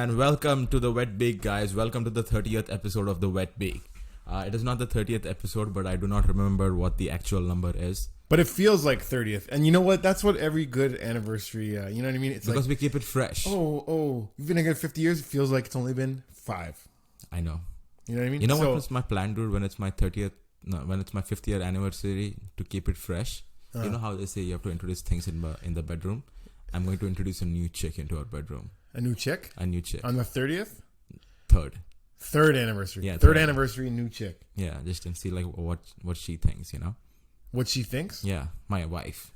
and welcome to the Wet Bake, guys. Welcome to the 30th episode of the Wet Bake. It is not the 30th episode, but I do not remember what the actual number is. But it feels like 30th. And you know what? That's what every good anniversary, you know what I mean? It's because like, we keep it fresh. you've been together 50 years. It feels like it's only been 5. I know. You know what I mean? You know what was my plan, dude, when it's my 50th year anniversary to keep it fresh? You know how they say you have to introduce things in the bedroom? I'm going to introduce a new chick into our bedroom. A new chick? A new chick. On the 30th? Third anniversary. Yeah. Third anniversary, new chick. Yeah, just to see like what she thinks, you know? What she thinks? Yeah, my wife.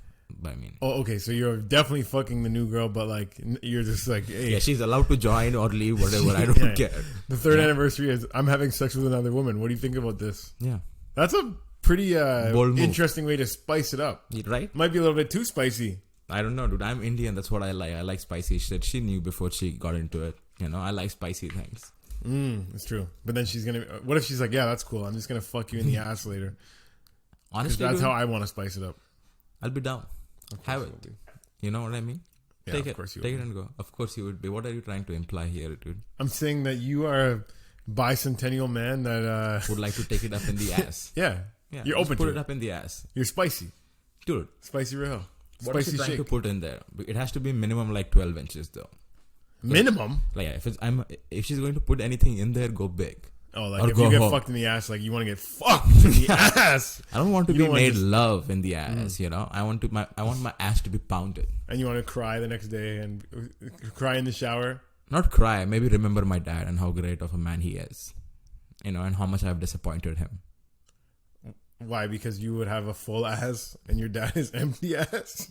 I mean. Oh, okay. So you're definitely fucking the new girl, but like you're just like, hey. Yeah, she's allowed to join or leave, whatever. I don't care. The third anniversary is I'm having sex with another woman. What do you think about this? Yeah. That's a pretty interesting way to spice it up. Right? Might be a little bit too spicy. I don't know, dude. I'm Indian. That's what I like. I like spicy shit. She knew before she got into it. You know, I like spicy things. It's true. But then she's going to... What if she's like, yeah, that's cool. I'm just going to fuck you in the ass later. Honestly, that's how I want to spice it up. I'll be down. Have it. You know what I mean? Yeah, take of course you Take would. it and go. Of course you would be. What are you trying to imply here, dude? I'm saying that you are a bicentennial man that... would like to take it up in the ass. Yeah. You're open to put it up in the ass. You're spicy. Dude. Spicy real. What is she trying to put in there? It has to be minimum like 12 inches though. Minimum? Like if she's going to put anything in there, go big. Oh, like if you get fucked in the ass, like you want to get fucked in the ass. I don't want to be made love in the ass, you know? I want my ass to be pounded. And you want to cry the next day and cry in the shower? Not cry, maybe remember my dad and how great of a man he is. You know, and how much I've disappointed him. Why? Because you would have a full ass and your dad is empty ass?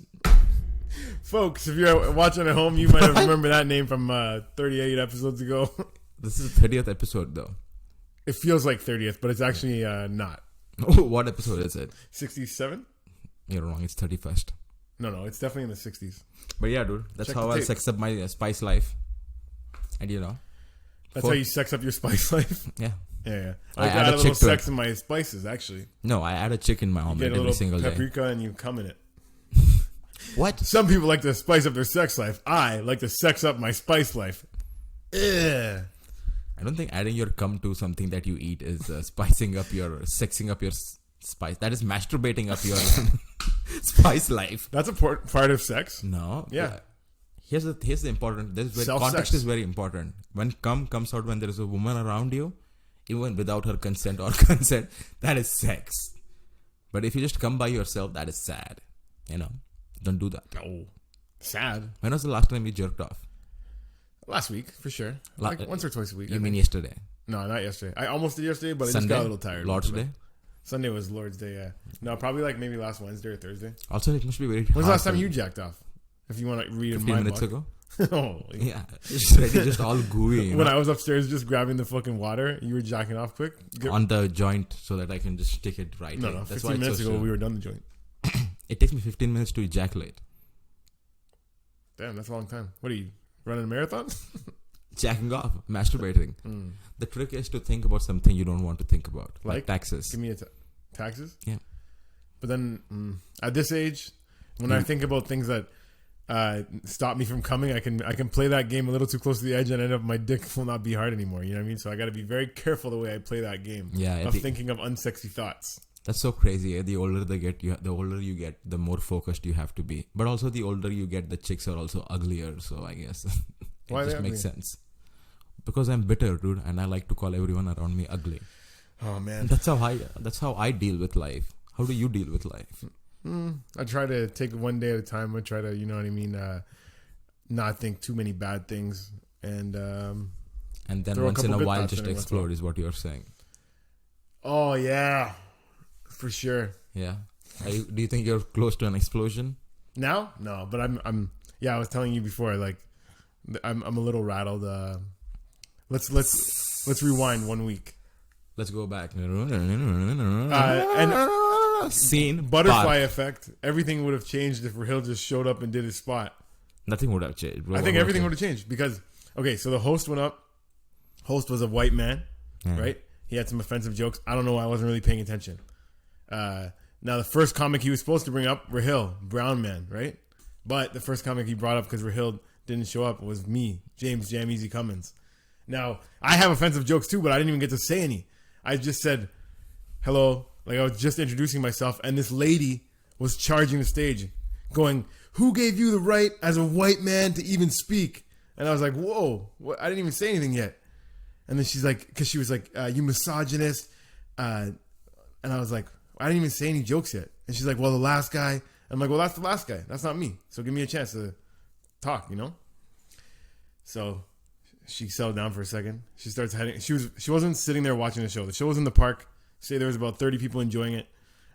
Folks, if you're watching at home, you might have remembered that name from 38 episodes ago. This is the 30th episode, though. It feels like 30th, but it's actually not. What episode is it? 67? You're wrong. It's 31st. No, it's definitely in the 60s. But yeah, dude, that's how I'll sex up my Spice Life. And you know. That's how you sex up your Spice Life? Yeah. Yeah. I add a little sex in my spices, actually. No, I add a chick in my omelet every single day. Paprika and you come in it. What? Some people like to spice up their sex life. I like to sex up my spice life. Ugh. I don't think adding your cum to something that you eat is sexing up your spice. That is masturbating up your spice life. That's a part of sex. No. Yeah. Here's the important. Context is very important. When cum comes out when there is a woman around you, even without her consent or consent, that is sex. But if you just come by yourself, that is sad. You know, don't do that. No. Sad. When was the last time you jerked off? Last week, for sure. Like once or twice a week. You mean yesterday? No, not yesterday. I almost did yesterday, but Sunday? I just got a little tired. Lord's Day? Sunday was Lord's Day, yeah. No, probably like maybe last Wednesday or Thursday. Also, it must be very When's the last time you jacked off? If you want to read 15 minutes ago. Oh, yeah. Just all gooey. You when know? I was upstairs just grabbing the fucking water, you were jacking off quick? On the joint so that I can just stick it right. No, That's 15 minutes ago we were done the joint. It takes me 15 minutes to ejaculate. Damn, that's a long time. What are you, running a marathon? Jacking off, masturbating. The trick is to think about something you don't want to think about. Like taxes. Give me taxes? Yeah. But then at this age, when I think about things that stop me from coming, I can play that game a little too close to the edge and end up my dick will not be hard anymore. You know what I mean? So I got to be very careful the way I play that game. Yeah. Of thinking of unsexy thoughts. That's so crazy. The older you get, the more focused you have to be. But also, the older you get, the chicks are also uglier. So I guess it just makes sense. Because I'm bitter, dude, and I like to call everyone around me ugly. Oh man, that's how I deal with life. How do you deal with life? I try to take it one day at a time. I try to, you know what I mean, not think too many bad things, and then once in a while just explode is what you're saying. Oh yeah, for sure. Yeah. Do you think you're close to an explosion? Now? No, but I'm. Yeah, I was telling you before. Like, I'm a little rattled. Let's rewind 1 week. Let's go back. And scene butterfly effect. Everything would have changed if Rahil just showed up and did his spot. Nothing would have changed. I think everything would have changed because so the host went up. Host was a white man, right? He had some offensive jokes. I don't know why I wasn't really paying attention. Now the first comic he was supposed to bring up, Rahil, brown man, right? But the first comic he brought up because Rahil didn't show up was me, James Jam Easy Cummins. Now, I have offensive jokes too, but I didn't even get to say any. I just said, hello, like I was just introducing myself, and this lady was charging the stage, going, who gave you the right as a white man to even speak? And I was like, whoa, what? I didn't even say anything yet. And then she's like, because she was like, you misogynist. And I was like, I didn't even say any jokes yet. And she's like, well, the last guy. I'm like, well, that's the last guy. That's not me. So give me a chance to talk, you know? So she settled down for a second. She starts heading. She wasn't sitting there watching the show. The show was in the park. Say there was about 30 people enjoying it.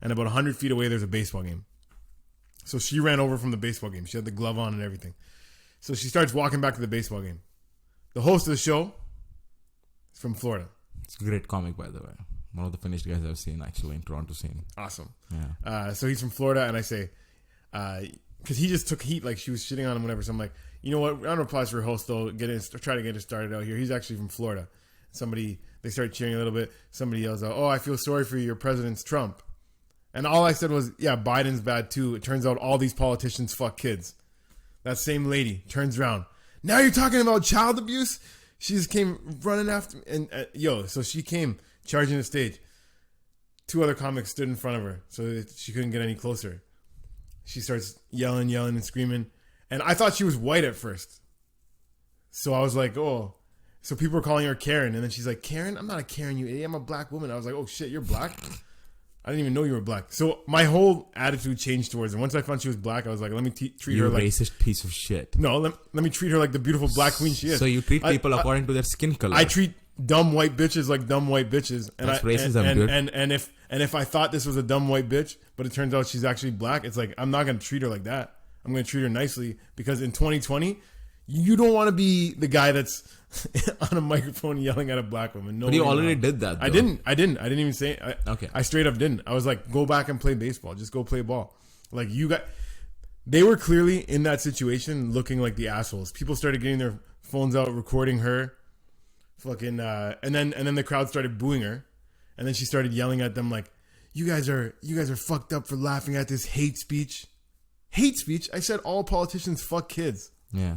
And about 100 feet away, there's a baseball game. So she ran over from the baseball game. She had the glove on and everything. So she starts walking back to the baseball game. The host of the show is from Florida. It's a great comic, by the way. One of the funniest guys I've seen, actually, in Toronto scene. Awesome. Yeah. So he's from Florida, and I say, because he just took heat, like she was shitting on him, whatever. So I'm like, you know what? Round of applause for your host, though. Try to get it started out here. He's actually from Florida. They started cheering a little bit. Somebody yells out, oh, I feel sorry for you. Your president's Trump. And all I said was, yeah, Biden's bad too. It turns out all these politicians fuck kids. That same lady turns around. Now you're talking about child abuse? She just came running after me. And so she came charging the stage. 2 other comics stood in front of her so that she couldn't get any closer. She starts yelling and screaming. And I thought she was white at first. So I was like, oh. So people were calling her Karen. And then she's like, Karen? I'm not a Karen, you idiot. I'm a black woman. I was like, oh shit, you're black? I didn't even know you were black. So my whole attitude changed towards her. Once I found she was black, I was like, let me treat her like... You racist piece of shit. No, let me treat her like the beautiful black queen she is. So you treat people according to their skin color. I treat dumb white bitches like dumb white bitches. And that's racism, dude. And if I thought this was a dumb white bitch, but it turns out she's actually black, it's like, I'm not going to treat her like that. I'm going to treat her nicely, because in 2020, you don't want to be the guy that's on a microphone yelling at a black woman. But you already did that, though. I didn't even say it. Okay. I straight up didn't. I was like, go back and play baseball. Just go play ball. Like, they were clearly in that situation looking like the assholes. People started getting their phones out, recording her. Fucking, and then the crowd started booing her. And then she started yelling at them like, you guys are fucked up for laughing at this hate speech. Hate speech? I said all politicians fuck kids. Yeah.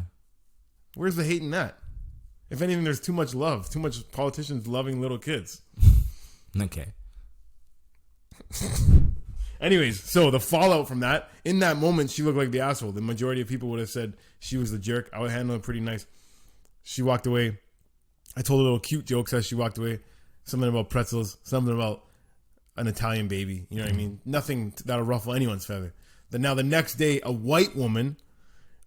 Where's the hate in that? If anything, there's too much love. Too much politicians loving little kids. Okay. Anyways, so the fallout from that, in that moment, she looked like the asshole. The majority of people would have said she was the jerk. I would handle it pretty nice. She walked away. I told her little cute jokes as she walked away. Something about pretzels. Something about an Italian baby. You know what I mean? Nothing that'll ruffle anyone's feather. Then now the next day, a white woman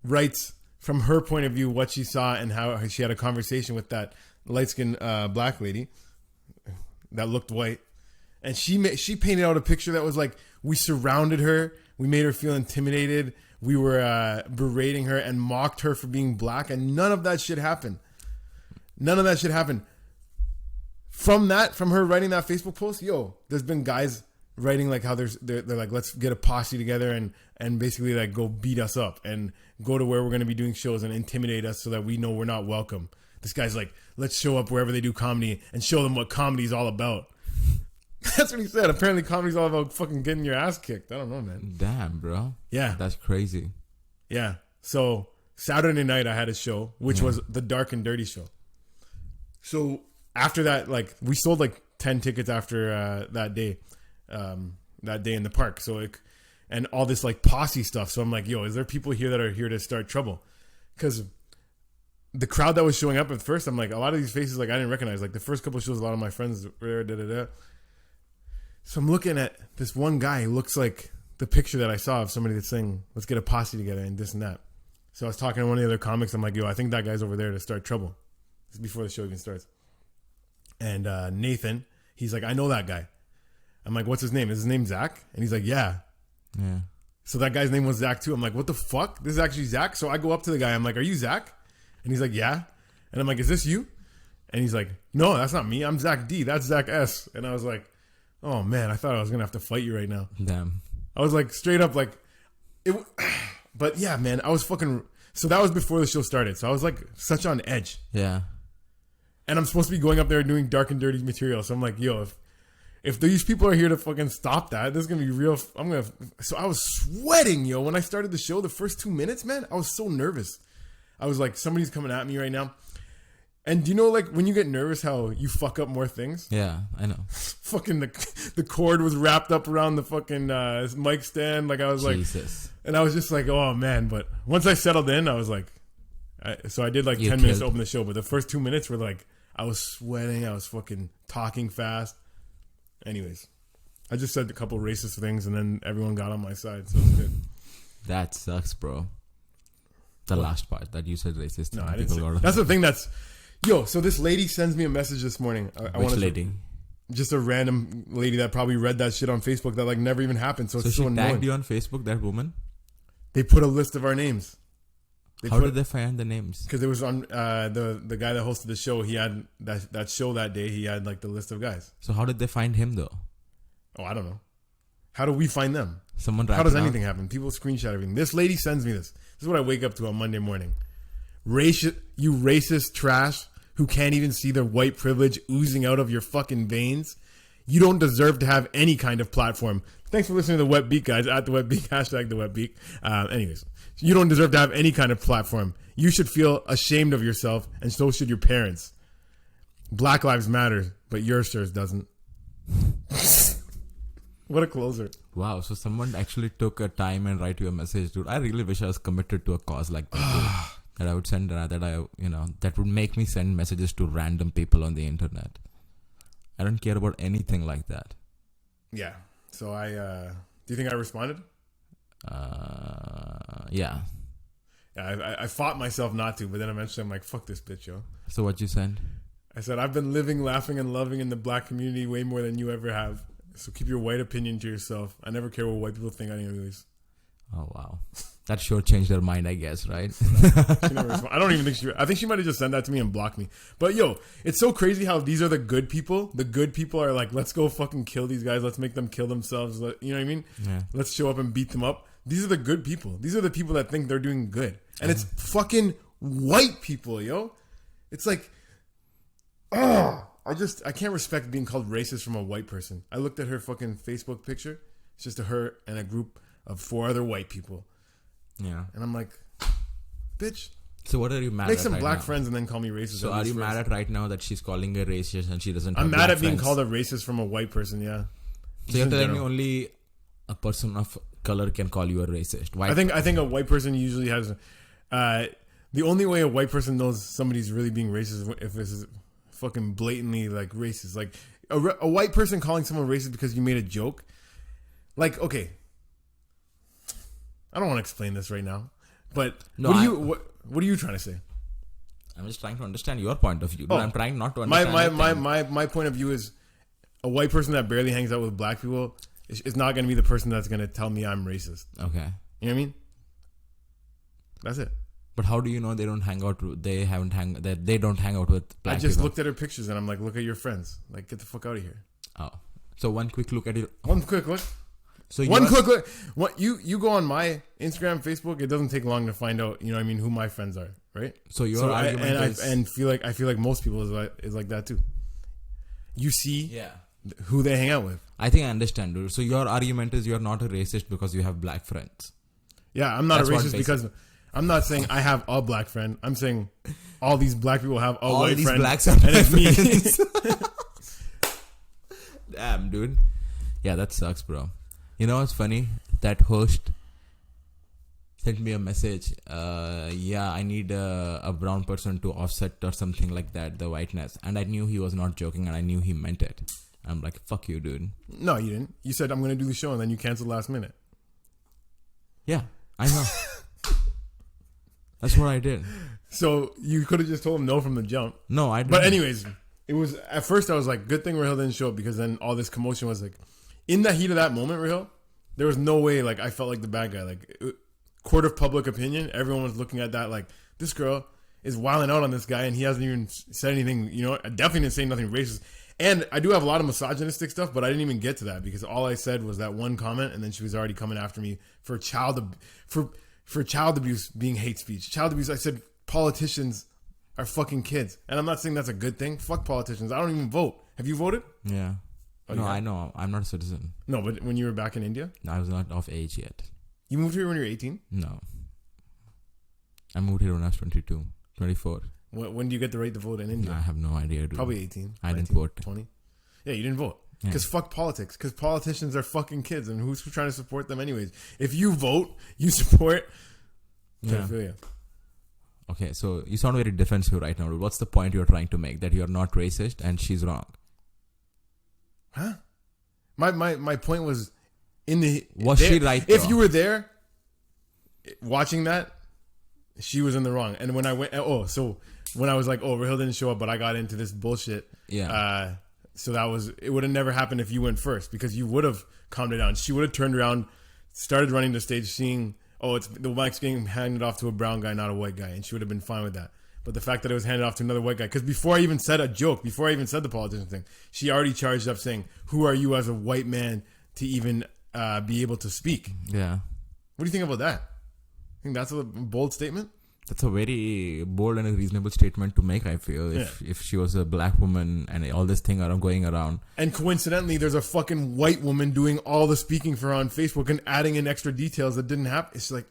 writes from her point of view what she saw and how she had a conversation with that light-skinned black lady that looked white. And she painted out a picture that was like, we surrounded her. We made her feel intimidated. We were berating her and mocked her for being black. And none of that shit happened. None of that shit happened. From her writing that Facebook post, there's been guys writing like how they're like, let's get a posse together and basically like go beat us up and go to where we're going to be doing shows and intimidate us so that we know we're not welcome. This guy's like, let's show up wherever they do comedy and show them what comedy's all about. That's what he said. Apparently comedy's all about fucking getting your ass kicked. I don't know, man. Damn, bro. Yeah. That's crazy. Yeah. So Saturday night I had a show, which was the Dark and Dirty show. So after that, like we sold like 10 tickets after that day in the park. So and all this like posse stuff. So I'm like, is there people here that are here to start trouble? Because the crowd that was showing up at first, I'm like, a lot of these faces like I didn't recognize. Like the first couple of shows, a lot of my friends were there. So I'm looking at this one guy who looks like the picture that I saw of somebody that's saying, let's get a posse together and this and that. So I was talking to one of the other comics. I'm like, I think that guy's over there to start trouble. This is before the show even starts. And Nathan, he's like, I know that guy. I'm like, what's his name? Is his name Zach? And he's like, yeah. Yeah. So that guy's name was Zach too. I'm like, what the fuck? This is actually Zach? So I go up to the guy. I'm like, are you Zach? And he's like, yeah. And I'm like, is this you? And he's like, no, that's not me. I'm Zach D. That's Zach S. And I was like, oh man, I thought I was going to have to fight you right now. Damn. I was like, straight up like, but yeah, man, I was fucking, so that was before the show started. So I was like such on edge. Yeah. And I'm supposed to be going up there doing dark and dirty material. So I'm like, if these people are here to fucking stop that, this is going to be real. So I was sweating, when I started the show, the first 2 minutes, man, I was so nervous. I was like, somebody's coming at me right now. And do you know, like, when you get nervous, how you fuck up more things? Yeah, I know. Fucking the cord was wrapped up around the fucking mic stand. Like, I was Jesus. like, and I was just like, oh man. But once I settled in, I was like, so I did like 10 minutes to open the show. But the first 2 minutes were like, I was sweating. I was fucking talking fast. Anyways, I just said a couple racist things and then everyone got on my side. So it's good. That sucks, bro. The last part that you said racist. No, I didn't say. That's the thing that's... Yo, so this lady sends me a message this morning. Which lady? Just a random lady that probably read that shit on Facebook that like never even happened. So it's so annoying. She tagged you on Facebook, that woman? They put a list of our names. How did they find the names? Because it was on the guy that hosted the show. He had that show that day. He had like the list of guys. So how did they find him though? Oh, I don't know. How do we find them? How does anything happen? People screenshot everything. This lady sends me this. This is what I wake up to on Monday morning. You racist trash who can't even see the white privilege oozing out of your fucking veins. You don't deserve to have any kind of platform. Thanks for listening to the Wet Beak, guys. At the Wet Beak, hashtag the Wet Beak. Anyways, you don't deserve to have any kind of platform. You should feel ashamed of yourself, and so should your parents. Black Lives Matter, but yours sure doesn't. What a closer. Wow, so someone actually took a time and write you a message, dude. I really wish I was committed to a cause like that, dude. That I would send, that would make me send messages to random people on the internet. I don't care about anything like that. Yeah. So do you think I responded? Yeah. Yeah, I fought myself not to, but then eventually I'm like, fuck this bitch, yo. So what you send? I said, I've been living, laughing, and loving in the black community way more than you ever have. So keep your white opinion to yourself. I never care what white people think anyways. Oh, wow. That sure changed their mind, I guess, right? She never I don't even think I think she might have just sent that to me and blocked me. But yo, it's so crazy how these are the good people. The good people are like, let's go fucking kill these guys. Let's make them kill themselves. You know what I mean? Yeah. Let's show up and beat them up. These are the good people. These are the people that think they're doing good. And it's fucking white people, yo. It's like, I can't respect being called racist from a white person. I looked at her fucking Facebook picture. It's just her and a group of 4 other white people. Yeah. And I'm like, bitch. So what are you mad at? Make some right black now? Friends and then call me racist. So are you mad at right now that she's calling a racist and she doesn't have I'm mad at being friends? called a racist from a white person, yeah. So you're telling me only a person of color can call you a racist? I think a white person usually has... the only way a white person knows somebody's really being racist is if it's fucking blatantly like racist. Like a white person calling someone racist because you made a joke. Like, okay. I don't want to explain this right now, but no, what are you trying to say? I'm just trying to understand your point of view. I'm trying not to understand. My point of view is a white person that barely hangs out with black people is not going to be the person that's going to tell me I'm racist. Okay, you know what I mean? That's it. But how do you know they don't hang out? They don't hang out with black people. I just looked at her pictures and I'm like, look at your friends. Like, get the fuck out of here. Oh, so one quick look at it. One quick look. So one quick look. What you go on my Instagram, Facebook? It doesn't take long to find out. You know what I mean? Who my friends are, right? So your argument I feel like most people is like that too. You see, who they hang out with. I think I understand, dude. So your argument is you're not a racist because you have black friends. Yeah, I'm not a racist because I'm not saying I have a black friend. I'm saying all these black people have a white friend. All these blacks are and it's me. Damn, dude. Yeah, that sucks, bro. You know what's funny? That host sent me a message. I need a brown person to offset or something like that, the whiteness. And I knew he was not joking and I knew he meant it. I'm like, fuck you, dude. No, you didn't. You said, I'm going to do the show and then you canceled last minute. Yeah, I know. That's what I did. So you could have just told him no from the jump. No, I didn't. But anyways, it was, at first I was like, good thing Rahil didn't show up because then all this commotion was like, in the heat of that moment, Rahil, there was no way, like, I felt like the bad guy. Like, court of public opinion, everyone was looking at that like, this girl is wilding out on this guy and he hasn't even said anything, you know, I definitely didn't say nothing racist. And I do have a lot of misogynistic stuff, but I didn't even get to that because all I said was that one comment and then she was already coming after me for child abuse being hate speech. Child abuse, I said politicians are fucking kids. And I'm not saying that's a good thing. Fuck politicians. I don't even vote. Have you voted? Yeah. Oh, no, I know. I'm not a citizen. No, but when you were back in India? I was not of age yet. You moved here when you were 18? No. I moved here when I was 22, 24. When do you get the right to vote in India? I have no idea, dude. Probably 18. I didn't vote. 20. Yeah, you didn't vote. Because fuck politics. Because politicians are fucking kids, and who's trying to support them anyways? If you vote, you support pedophilia. Okay, so you sound very defensive right now, dude. What's the point you're trying to make? That you're not racist and she's wrong? Huh? My point was she right? If you were there watching that, she was in the wrong. And when I went, when I was like, Rahil didn't show up, but I got into this bullshit. Yeah. So it would have never happened if you went first, because you would have calmed it down. She would have turned around, started running the stage, seeing, it's the mic's getting handed off to a brown guy, not a white guy, and she would have been fine with that. But the fact that it was handed off to another white guy, because before I even said a joke, before I even said the politician thing, she already charged up saying, "Who are you as a white man to even be able to speak?" Yeah. What do you think about that? I think that's a bold statement. That's a very bold and a reasonable statement to make, I feel. If she was a black woman and all this thing going around. And coincidentally, there's a fucking white woman doing all the speaking for her on Facebook and adding in extra details that didn't happen. It's like,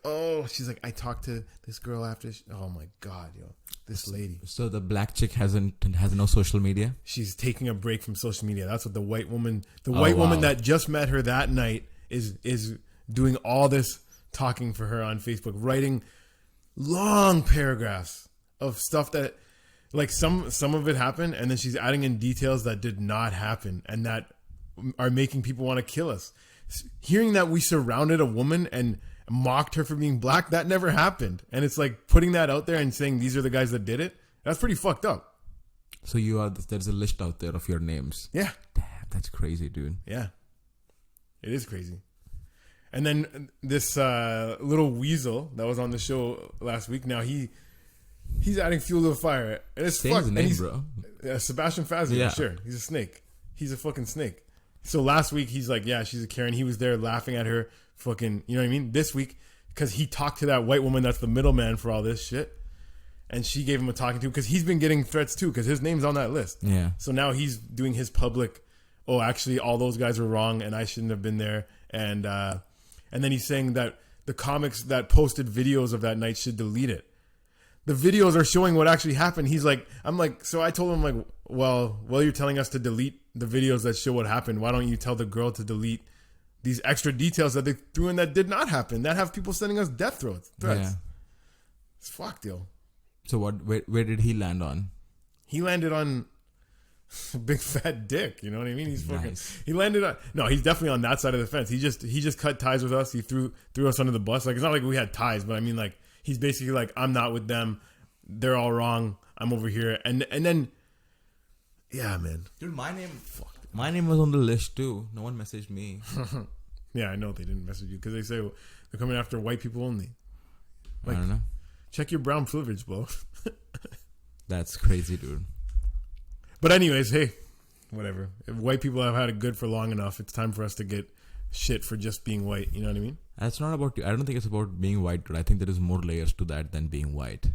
she's like, I talked to this girl after. Oh my God, this lady. So the black chick has no social media? She's taking a break from social media. That's what the white woman that just met her that night is doing all this talking for her on Facebook, writing long paragraphs of stuff that, like, some of it happened, and then she's adding in details that did not happen and that are making people want to kill us. Hearing that we surrounded a woman and mocked her for being black, that never happened. And it's like putting that out there and saying these are the guys that did it. That's pretty fucked up. So there's a list out there of your names. Yeah. Damn, that's crazy, dude. Yeah. It is crazy. And then this little weasel that was on the show last week, now he's adding fuel to the fire. And it's fucked. His name, bro. Sebastian Fazio, yeah. Sure. He's a snake. He's a fucking snake. So last week, he's like, yeah, she's a Karen. He was there laughing at her, fucking, you know what I mean? This week, because he talked to that white woman that's the middleman for all this shit. And she gave him a talking to, because he's been getting threats too, because his name's on that list. Yeah. So now he's doing his public, actually, all those guys were wrong, and I shouldn't have been there. And then he's saying that the comics that posted videos of that night should delete it. The videos are showing what actually happened. So I told him, like, well, you're telling us to delete the videos that show what happened. Why don't you tell the girl to delete these extra details that they threw in that did not happen, that have people sending us death threats? Yeah. It's fucked, yo. So where did he land on? He landed on big fat dick, you know what I mean? He's fucking. Nice. He landed on. No, he's definitely on that side of the fence. He just cut ties with us. He threw us under the bus. Like, it's not like we had ties, but I mean, like, he's basically like, I'm not with them. They're all wrong. I'm over here. And then, yeah, man. Dude, my name was on the list too. No one messaged me. Yeah, I know they didn't message you because they say they're coming after white people only. Like, I don't know. Check your brown privilege, bro. That's crazy, dude. But anyways, hey, whatever. If white people have had it good for long enough, it's time for us to get shit for just being white. You know what I mean? That's not about you. I don't think it's about being white, dude. I think there is more layers to that than being white.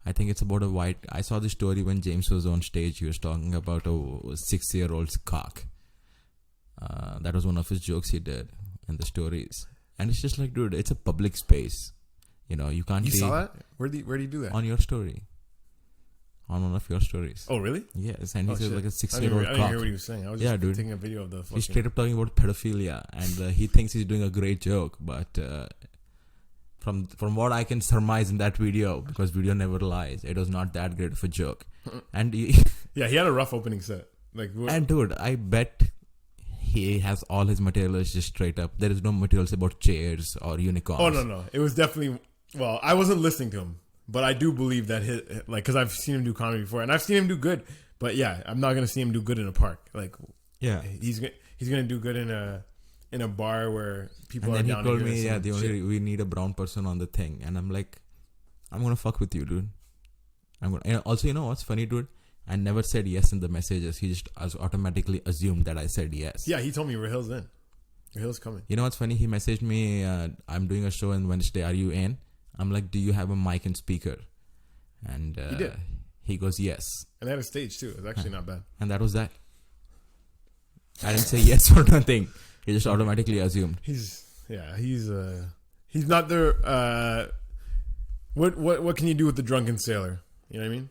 I think it's about I saw the story when James was on stage. He was talking about a 6-year-old's cock. That was one of his jokes he did in the stories. And it's just like, dude, it's a public space. You know, you can't. You saw that? Where do you do that? On your story. On one of your stories. Oh, really? Yes, and he says like a 6-year-old cock. I didn't hear what he was saying. I was just taking a video of the fucking... He's straight up talking about pedophilia, and he thinks he's doing a great joke, but from what I can surmise in that video, because video never lies, it was not that great of a joke. And he had a rough opening set. And dude, I bet he has all his materials just straight up. There is no materials about chairs or unicorns. Oh, no. It was definitely... Well, I wasn't listening to him. But I do believe that because I've seen him do comedy before, and I've seen him do good. But yeah, I'm not gonna see him do good in a park. Like, yeah, he's gonna do good in a bar where people are down. And then he told me, we need a brown person on the thing, and I'm like, I'm gonna fuck with you, dude. And also, you know what's funny, dude? I never said yes in the messages. He just automatically assumed that I said yes. Yeah, he told me Rahil's in. Rahil's coming. You know what's funny? He messaged me, I'm doing a show on Wednesday. Are you in? I'm like, do you have a mic and speaker? And he did. He goes, yes. And they had a stage too. It was actually not bad. And that was that. I didn't say yes or nothing. He just automatically assumed. He's not there. What can you do with the drunken sailor? You know what I mean?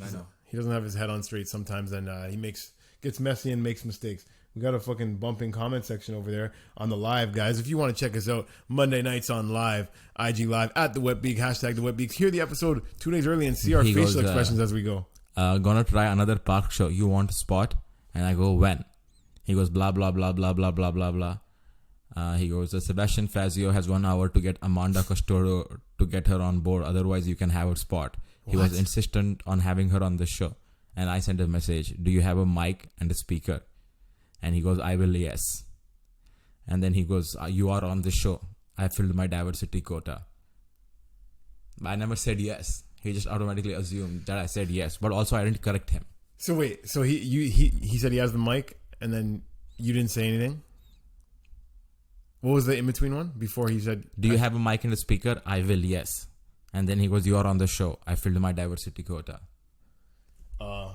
I know. He doesn't have his head on straight sometimes, and he gets messy and makes mistakes. We got a fucking bumping comment section over there on the live, guys. If you want to check us out, Monday nights on live, IG live at the Wet Beak, hashtag the Wet Beak. Hear the episode 2 days early and see our facial expressions as we go. Gonna try another park show. You want a spot? And I go, when? He goes, blah, blah, blah, blah, blah, blah, blah, blah. He goes, Sebastian Fazio has 1 hour to get Amanda Costoro to get her on board. Otherwise, you can have a spot. He was insistent on having her on the show. And I sent a message, do you have a mic and a speaker? And he goes, I will, yes. And then he goes, you are on the show. I filled my diversity quota. I never said yes. He just automatically assumed that I said yes. But also I didn't correct him. So wait, so he said he has the mic and then you didn't say anything? What was the in-between one before he said... Do you have a mic and a speaker? I will, yes. And then he goes, you are on the show. I filled my diversity quota.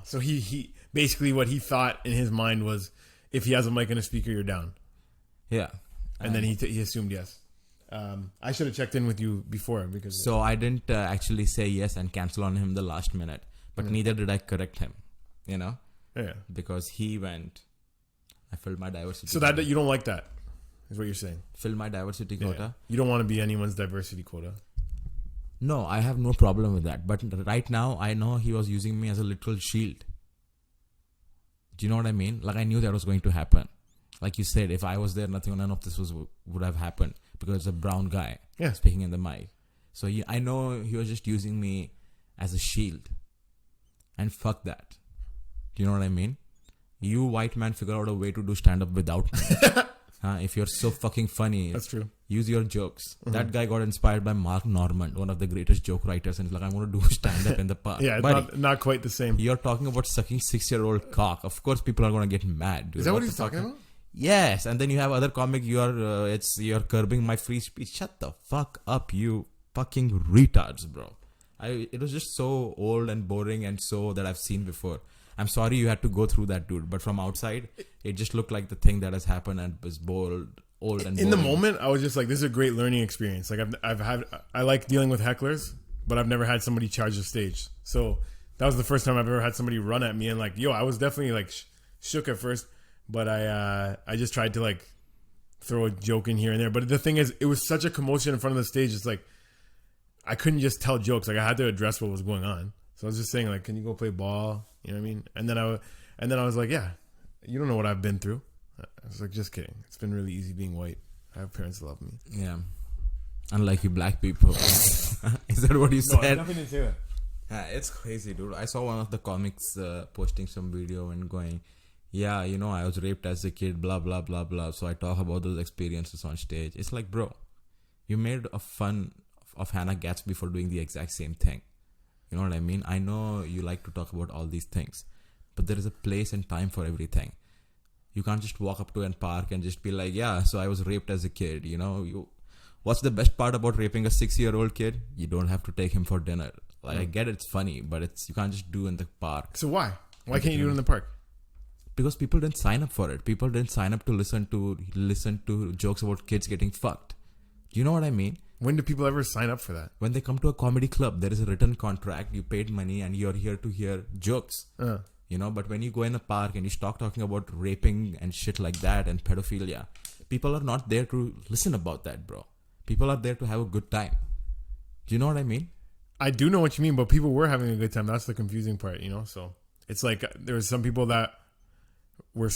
So he basically what he thought in his mind was, if he has a mic and a speaker, you're down. Yeah. And then he assumed yes. I should have checked in with you before. Because so I didn't actually say yes and cancel on him the last minute. But neither did I correct him. You know? Yeah. Because he went, I filled my diversity quota. So that you don't like that, is what you're saying? Filled my diversity quota. You don't want to be anyone's diversity quota. No, I have no problem with that. But right now, I know he was using me as a literal shield. Do you know what I mean? Like, I knew that was going to happen. Like you said, if I was there, none of this would have happened. Because it's a brown guy speaking in the mic. So I know he was just using me as a shield. And fuck that. Do you know what I mean? You white man figure out a way to do stand-up without me. If you're so fucking funny, that's true. Use your jokes. Mm-hmm. That guy got inspired by Mark Normand, one of the greatest joke writers, and he's like, I'm going to do stand-up in the park. Yeah, it's not quite the same. You're talking about sucking 6-year-old cock. Of course, people are going to get mad. Dude. Is that what he's talking about? Yes, and then you have other comic. You're curbing my free speech. Shut the fuck up, you fucking retards, bro. It was just so old and boring and so that I've seen before. I'm sorry you had to go through that, dude. But from outside, it just looked like the thing that has happened and was bold, old and boring. In the moment, I was just like, this is a great learning experience. Like I like dealing with hecklers, but I've never had somebody charge the stage. So that was the first time I've ever had somebody run at me and like, yo, I was definitely like shook at first, but I just tried to like throw a joke in here and there. But the thing is, it was such a commotion in front of the stage. It's like, I couldn't just tell jokes. Like I had to address what was going on. So I was just saying like, can you go play ball? You know what I mean? And then I was like, yeah, you don't know what I've been through. I was like, just kidding. It's been really easy being white. I have parents that love me. Yeah. Unlike you black people. Is that what you said? No, I definitely didn't say that. Yeah, it's crazy, dude. I saw one of the comics posting some video and going, yeah, you know, I was raped as a kid, blah, blah, blah, blah. So I talk about those experiences on stage. It's like, bro, you made a fun of Hannah Gatsby for doing the exact same thing. You know what I mean? I know you like to talk about all these things, but there is a place and time for everything. You can't just walk up to a park and just be like, yeah, so I was raped as a kid. You know, what's the best part about raping a 6-year-old kid? You don't have to take him for dinner. Like, I get it's funny, but you can't just do in the park. So why? Why can't you do it in the park? Because people didn't sign up for it. People didn't sign up to listen to jokes about kids getting fucked. Do you know what I mean? When do people ever sign up for that? When they come to a comedy club, there is a written contract. You paid money and you're here to hear jokes. You know, but when you go in a park and you start talking about raping and shit like that and pedophilia, people are not there to listen about that, bro. People are there to have a good time. Do you know what I mean? I do know what you mean, but people were having a good time. That's the confusing part, you know? So it's like there was some people that were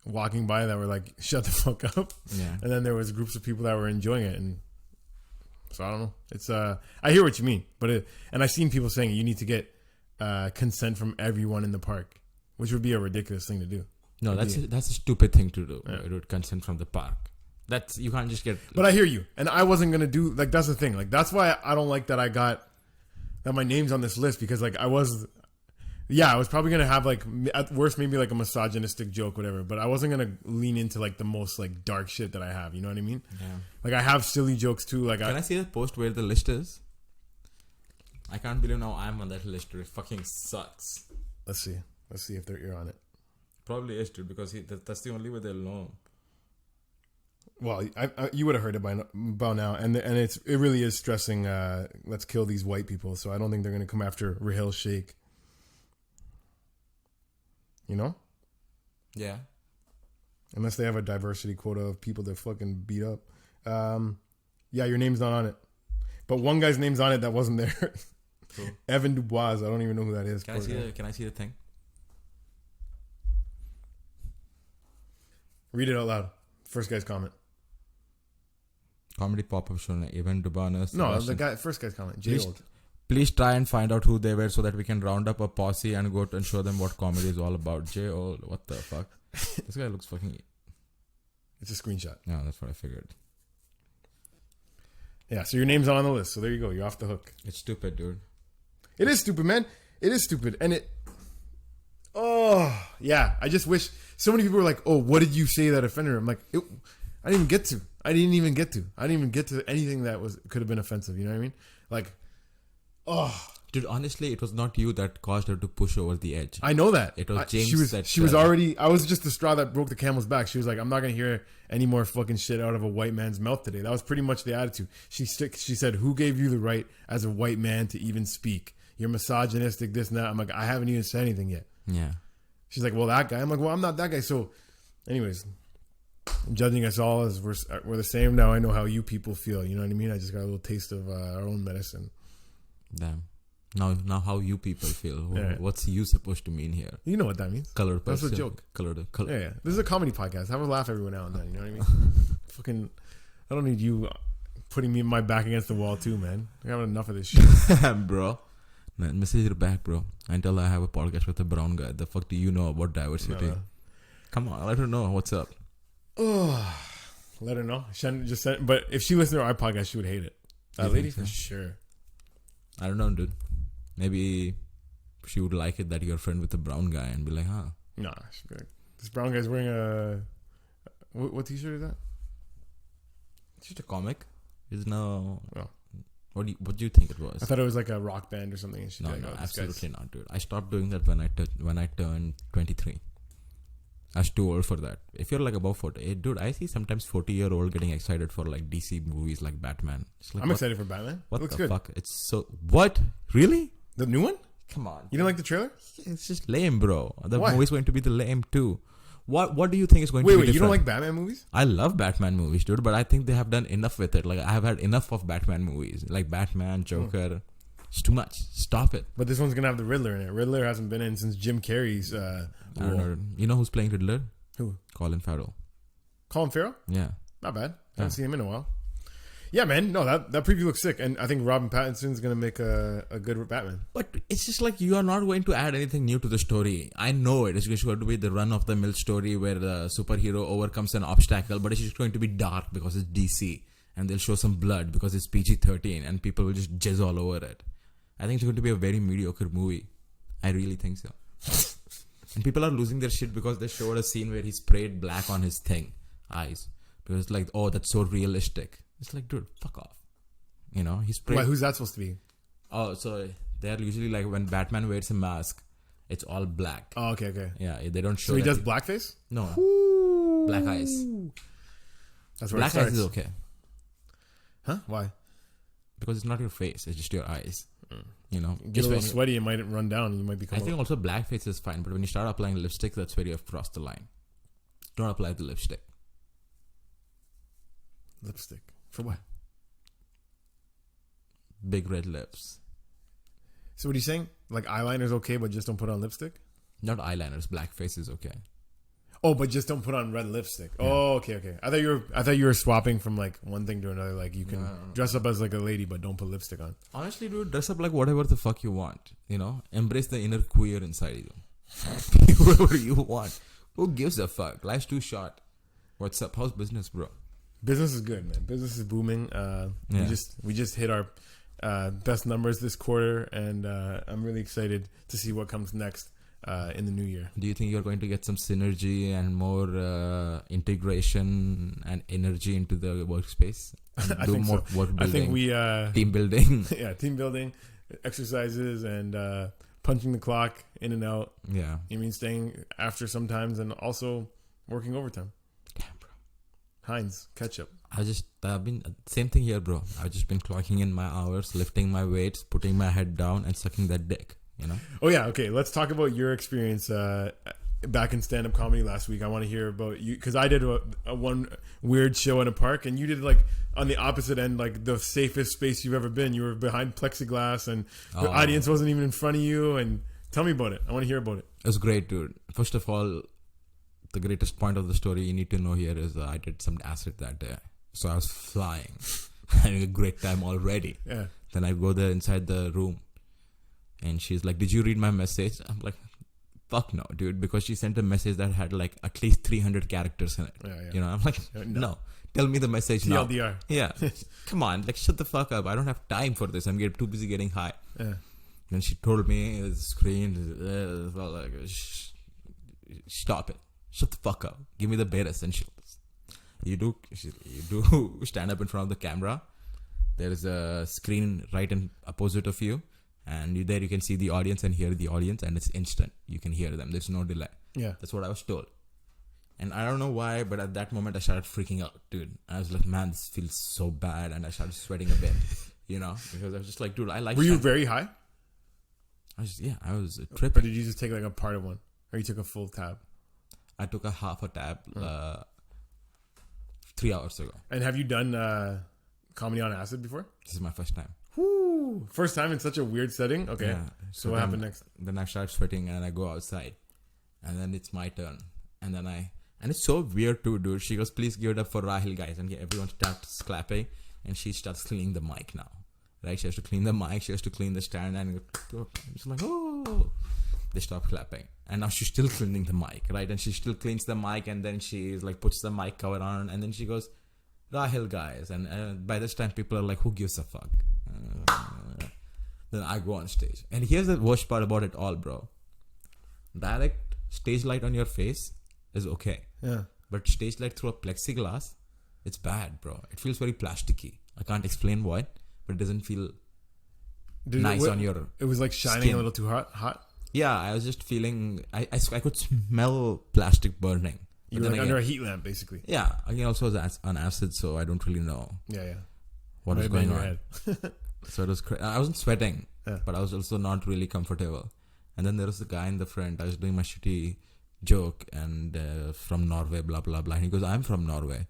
walking by that were like, shut the fuck up. Yeah. And then there was groups of people that were enjoying it. And so I don't know. It's I hear what you mean, but and I've seen people saying you need to get consent from everyone in the park, which would be a ridiculous thing to do. No, that's a stupid thing to do. Yeah. It would consent from the park. That's you can't just get. But I hear you, and I wasn't gonna do like that's the thing. Like that's why I don't like that I got that my name's on this list because like I was probably gonna have like at worst maybe like a misogynistic joke, whatever. But I wasn't gonna lean into like the most like dark shit that I have. You know what I mean? Yeah. Like I have silly jokes too. Like can I see the post where the list is? I can't believe now I'm on that list. It fucking sucks. Let's see if you're on it. Probably is, dude, because that's the only way they'll know. Well, you would have heard it by now, and it really is stressing. Let's kill these white people. So I don't think they're going to come after Raheel Sheikh. You know? Yeah. Unless they have a diversity quota of people to fucking beat up. Yeah, your name's not on it, but one guy's name's on it that wasn't there. Cool. Evan Dubois. I don't even know who that is. Can I see the thing? Read it out loud. First guy's comment. Comedy pop-up show. Evan Dubois. No, the first guy's comment. Please try and find out who they were so that we can round up a posse and go and show them what comedy is all about. J.O. What the fuck? This guy looks fucking... It's a screenshot. Yeah, that's what I figured. Yeah, so your name's on the list. So there you go. You're off the hook. It's stupid, dude. It is stupid, man. It is stupid. And it... Oh, yeah. I just wish... So many people were like, oh, what did you say that offended her? I'm like, I didn't even get to anything that could have been offensive. You know what I mean? Like... Oh, dude! Honestly, it was not you that caused her to push over the edge. I know that. It was James. She was already. I was just the straw that broke the camel's back. She was like, "I'm not gonna hear any more fucking shit out of a white man's mouth today." That was pretty much the attitude. She said, "Who gave you the right as a white man to even speak? You're misogynistic. This and that." I'm like, I haven't even said anything yet. Yeah. She's like, "Well, that guy." I'm like, "Well, I'm not that guy." So, anyways, judging us all as we're the same now. I know how you people feel. You know what I mean? I just got a little taste of our own medicine. Damn. Now how you people feel. Yeah. What's you supposed to mean here? You know what that means. Colored person. That's a joke. Colored. Yeah. This is a comedy podcast. Have a laugh every now and then. You know what I mean? Fucking, I don't need you putting me my back against the wall too, man. I have enough of this shit. Bro. Man, message her back, bro. Until I have a podcast with a brown guy. The fuck do you know about diversity? No. Come on, let her know what's up. Oh, let her know. But if she listened to our podcast, she would hate it. That lady, for sure. I don't know, dude. Maybe she would like it that you're a friend with a brown guy and be like, huh? Nah, she'd be like, this brown guy's wearing a... What t-shirt is that? It's just a comic. There's no... Oh. What do you think it was? I thought it was like a rock band or something. And no, like, absolutely not, dude. I stopped doing that when I turned 23. I was too old for that. If you're like above 40, dude, I see sometimes 40-year-old getting excited for like DC movies like Batman. Like, I'm excited for Batman. What the fuck? It's so... What? Really? The new one? Come on. You don't like the trailer? It's just lame, bro. The Why? movie's going to be the lame too. What do you think is going to be different? Wait, you don't like Batman movies? I love Batman movies, dude, but I think they have done enough with it. Like, I have had enough of Batman movies. Like Batman, Joker... It's too much. Stop it. But this one's going to have the Riddler in it. Riddler hasn't been in since Jim Carrey's... I don't know. You know who's playing Riddler? Who? Colin Farrell. Colin Farrell? Yeah. Not bad. Haven't seen him in a while. Yeah, man. No, that preview looks sick. And I think Robin Pattinson's going to make a good Batman. But it's just like you are not going to add anything new to the story. I know it is just going to be the run-of-the-mill story where the superhero overcomes an obstacle, but it's just going to be dark because it's DC. And they'll show some blood because it's PG-13 and people will just jizz all over it. I think it's going to be a very mediocre movie. I really think so. And people are losing their shit because they showed a scene where he sprayed black on his eyes. Because it's like, oh, that's so realistic. It's like, dude, fuck off. You know, he sprayed... Why, who's that supposed to be? Oh, so they're usually like when Batman wears a mask, it's all black. Oh, okay. Yeah, they don't show So he does blackface? No. Ooh. Black eyes. That's where black eyes is okay. Huh? Why? Because it's not your face, it's just your eyes. You know, get a little sweaty, it might run down and you might become... I think also blackface is fine, but when you start applying lipstick, that's where you have crossed the line. Don't apply the lipstick. Lipstick? For what? Big red lips. So what are you saying? Like eyeliner's okay, but just don't put on lipstick? Not eyeliners, blackface is okay. Oh, but just don't put on red lipstick. Yeah. Oh, okay. I thought you were swapping from like one thing to another. Like you can dress up as like a lady, but don't put lipstick on. Honestly, dude, dress up like whatever the fuck you want. You know, embrace the inner queer inside you. Whoever you want. Who gives a fuck? Life's too short. What's up? How's business, bro? Business is good, man. Business is booming. We just hit our best numbers this quarter, and I'm really excited to see what comes next. In the new year. Do you think you're going to get some synergy and more integration and energy into the workspace? I think more work building. I think we team building. Yeah, team building, exercises, and punching the clock in and out. Yeah, I mean staying after sometimes, and also working overtime. Damn, bro. Heinz ketchup. I've been same thing here, bro. I've just been clocking in my hours, lifting my weights, putting my head down, and sucking that dick. You know. Oh yeah, okay. Let's talk about your experience back in stand-up comedy last week. I want to hear about you because I did a one weird show in a park, and you did like on the opposite end, like the safest space you've ever been. You were behind plexiglass, and the audience wasn't even in front of you. And tell me about it. I want to hear about it. It was great, dude. First of all, the greatest point of the story you need to know here is I did some acid that day, so I was flying, having a great time already. Yeah. Then I go there inside the room, and she's like, "Did you read my message?" I'm like, fuck no, dude, because she sent a message that had like at least 300 characters in it. Yeah. You know, I'm like, no. Tell me the message now. TLDR. Yeah. Come on, like shut the fuck up. I don't have time for this. I'm too busy getting high. Yeah. Then she told me, the screen, like, stop it. Shut the fuck up. Give me the bare essentials. You do stand up in front of the camera. There is a screen right in opposite of you. And there you can see the audience and hear the audience, and it's instant. You can hear them. There's no delay. Yeah. That's what I was told. And I don't know why, but at that moment I started freaking out, dude. I was like, man, this feels so bad. And I started sweating a bit, you know, because I was just like, dude, I like... Were you very high? I was tripping. Or did you just take like a part of one? Or you took a full tab? I took a half a tab 3 hours ago. And have you done comedy on acid before? This is my first time. Woo! First time in such a weird setting? Okay. Yeah. So what happened next? Then I start sweating and I go outside. And then it's my turn. And then and it's so weird too, dude. She goes, please give it up for Rahil, guys. And everyone starts clapping. And she starts cleaning the mic now. Right? She has to clean the mic. She has to clean the stand. And it's like, oh. They stop clapping. And now she's still cleaning the mic, right? And she still cleans the mic. And then she like puts the mic cover on. And then she goes, Rahil, guys. And by this time, people are like, who gives a fuck? Then I go on stage. And here's the worst part about it all, bro. Direct stage light on your face is okay. Yeah. But stage light through a plexiglass, it's bad, bro. It feels very plasticky. I can't explain why, but it doesn't feel nice on your It was like shining skin. A little too hot? Yeah, I was just feeling... I could smell plastic burning. You were like under a heat lamp, basically. Yeah. I also was on acid, so I don't really know. Yeah. What was going on. So it was I wasn't sweating, but I was also not really comfortable. And then there was the guy in the front. I was doing my shitty joke and from Norway, blah, blah, blah. And he goes, I'm from Norway.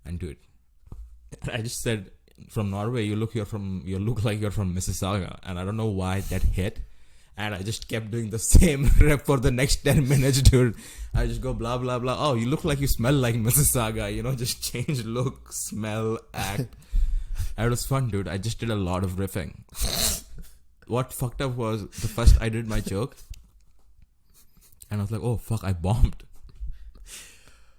And dude, I just said, from Norway, you look like you're from Mississauga. And I don't know why that hit. And I just kept doing the same rep for the next 10 minutes, dude. I just go blah, blah, blah. Oh, you look like you smell like Mississauga. You know, just change look, smell, act. And it was fun, dude. I just did a lot of riffing. What fucked up was the first I did my joke. And I was like, oh, fuck, I bombed.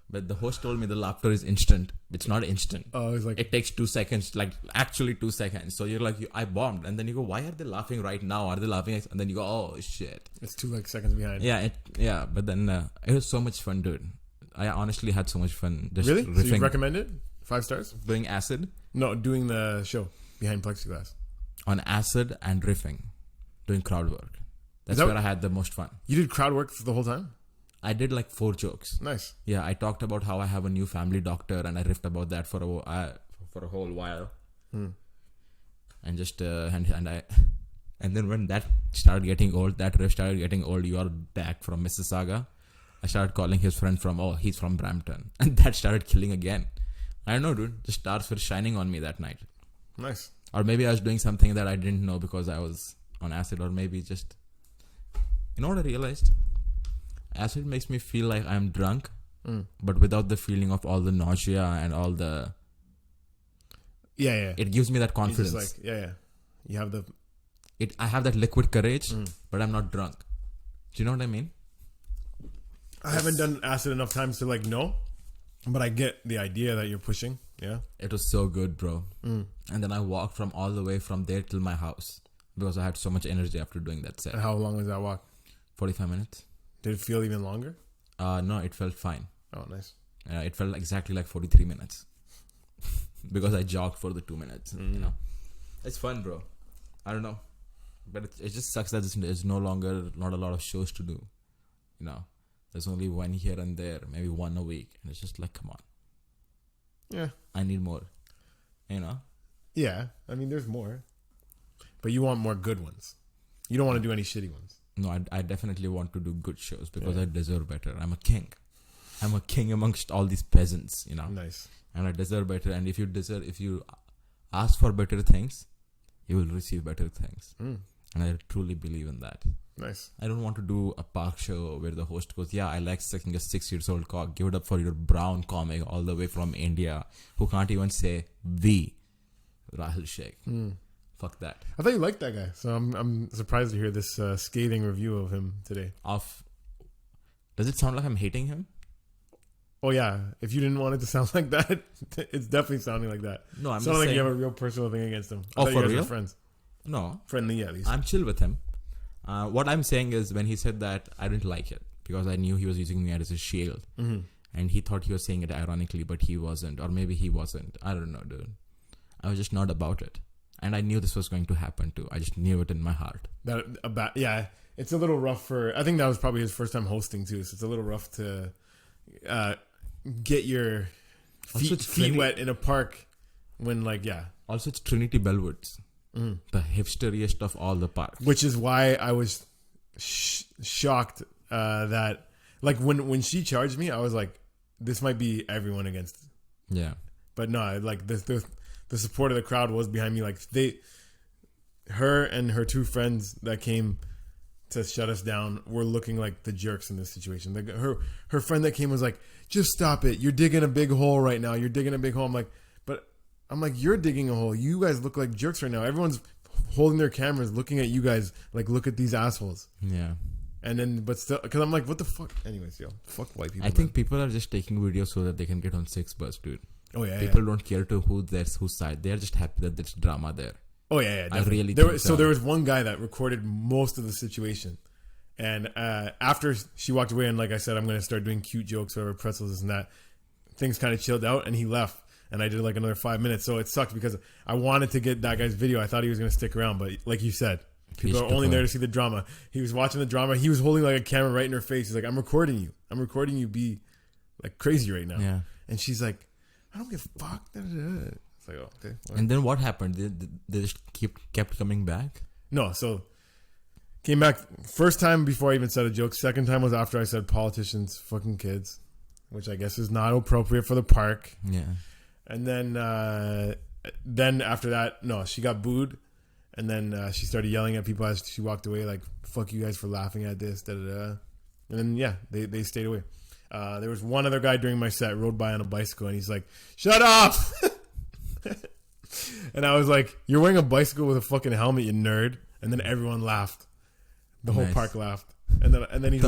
But the host told me the laughter is instant. It's not instant. Oh, it's like... It takes 2 seconds, like actually 2 seconds. So you're like, I bombed. And then you go, why are they laughing right now? Are they laughing? And then you go, oh, shit. It's 2 like seconds behind. Yeah. But then it was so much fun, dude. I honestly had so much fun. Just really? Riffing. So you recommend it? 5 stars? Doing acid? No, doing the show behind plexiglass. On acid and riffing. Doing crowd work. That's where I had the most fun. You did crowd work for the whole time? I did like 4 jokes. Nice. Yeah, I talked about how I have a new family doctor, and I riffed about that for a whole while. And just and then when that started getting old, that riff started getting old. You are back from Mississauga. I started calling his friend he's from Brampton, and that started killing again. I don't know, dude. The stars were shining on me that night. Nice. Or maybe I was doing something that I didn't know because I was on acid, or maybe just... You know what I realized? Acid makes me feel like I'm drunk, but without the feeling of all the nausea and all the... Yeah. It gives me that confidence. Like, yeah. You have the... I have that liquid courage, but I'm not drunk. Do you know what I mean? I haven't done acid enough times to like know, but I get the idea that you're pushing. Yeah. It was so good, bro. And then I walked from all the way from there till my house because I had so much energy after doing that set. And how long was that walk? 45 minutes. Did it feel even longer? No, it felt fine. Oh, nice. It felt exactly like 43 minutes because I jogged for the 2 minutes. You know, it's fun, bro. I don't know, but it just sucks that there's no longer not a lot of shows to do. You know, there's only one here and there, maybe one a week, and it's just like, come on. Yeah. I need more. You know? Yeah. I mean, there's more. But you want more good ones. You don't want to do any shitty ones. No, I definitely want to do good shows because I deserve better. I'm a king. I'm a king amongst all these peasants, you know? Nice. And I deserve better. And if you ask for better things, you will receive better things. And I truly believe in that. Nice. I don't want to do a park show where the host goes, yeah, I like sucking a 6-year-old cock. Give it up for your brown comic all the way from India who can't even say we, Rahul Sheikh. Fuck that. I thought you liked that guy. So I'm surprised to hear this scathing review of him today. Does it sound like I'm hating him? Oh, yeah. If you didn't want it to sound like that, it's definitely sounding like that. No, I'm just saying... like you have a real personal thing against him. Oh, for real? Friends. No. Friendly, at least. I'm chill with him. What I'm saying is when he said that, I didn't like it because I knew he was using me as a shield. And he thought he was saying it ironically, but he wasn't. Or maybe he wasn't. I don't know, dude. I was just not about it. And I knew this was going to happen too. I just knew it in my heart. Yeah, it's a little rough for... I think that was probably his first time hosting too, so it's a little rough to get your feet wet in a park when, like, yeah. Also, it's Trinity Bellwoods. The hipsteriest of all the parks. Which is why I was shocked that... Like, when she charged me, I was like, this might be everyone against... Yeah. But no, like, the support of the crowd was behind me. Like, her and her two friends that came to shut us down were looking like the jerks in this situation. Like, her friend that came was like, just stop it. You're digging a big hole right now. You're digging a big hole. I'm like, you're digging a hole. You guys look like jerks right now. Everyone's holding their cameras, looking at you guys like, look at these assholes. Yeah. And then, but still, because I'm like, what the fuck? Anyways, yo, fuck white people. I think people are just taking videos so that they can get on 6 Buzz, dude. Oh, yeah. People don't care to whose side. They're just happy that there's drama there. Oh, yeah. I really think so. There was one guy that recorded most of the situation. And after she walked away and, like I said, I'm going to start doing cute jokes over pretzels, this and that, things kind of chilled out and he left. And I did like another 5 minutes. So it sucked because I wanted to get that guy's video. I thought he was going to stick around. But like you said, people are only there to see the drama. He was watching the drama. He was holding like a camera right in her face. He's like, I'm recording you. I'm recording you be like crazy right now. Yeah. And she's like, I don't give a fuck. It's like, oh, okay. Well. And then what happened? They just kept coming back? No, so came back first time before I even said a joke. Second time was after I said politicians, fucking kids, which I guess is not appropriate for the park. Yeah. And then after that, no, she got booed. And then she started yelling at people as she walked away, like, fuck you guys for laughing at this, da-da-da. And then, yeah, they stayed away. There was one other guy during my set rode by on a bicycle and he's like, shut up. And I was like, you're wearing a bicycle with a fucking helmet, you nerd. And then everyone laughed. The whole park laughed. And then he's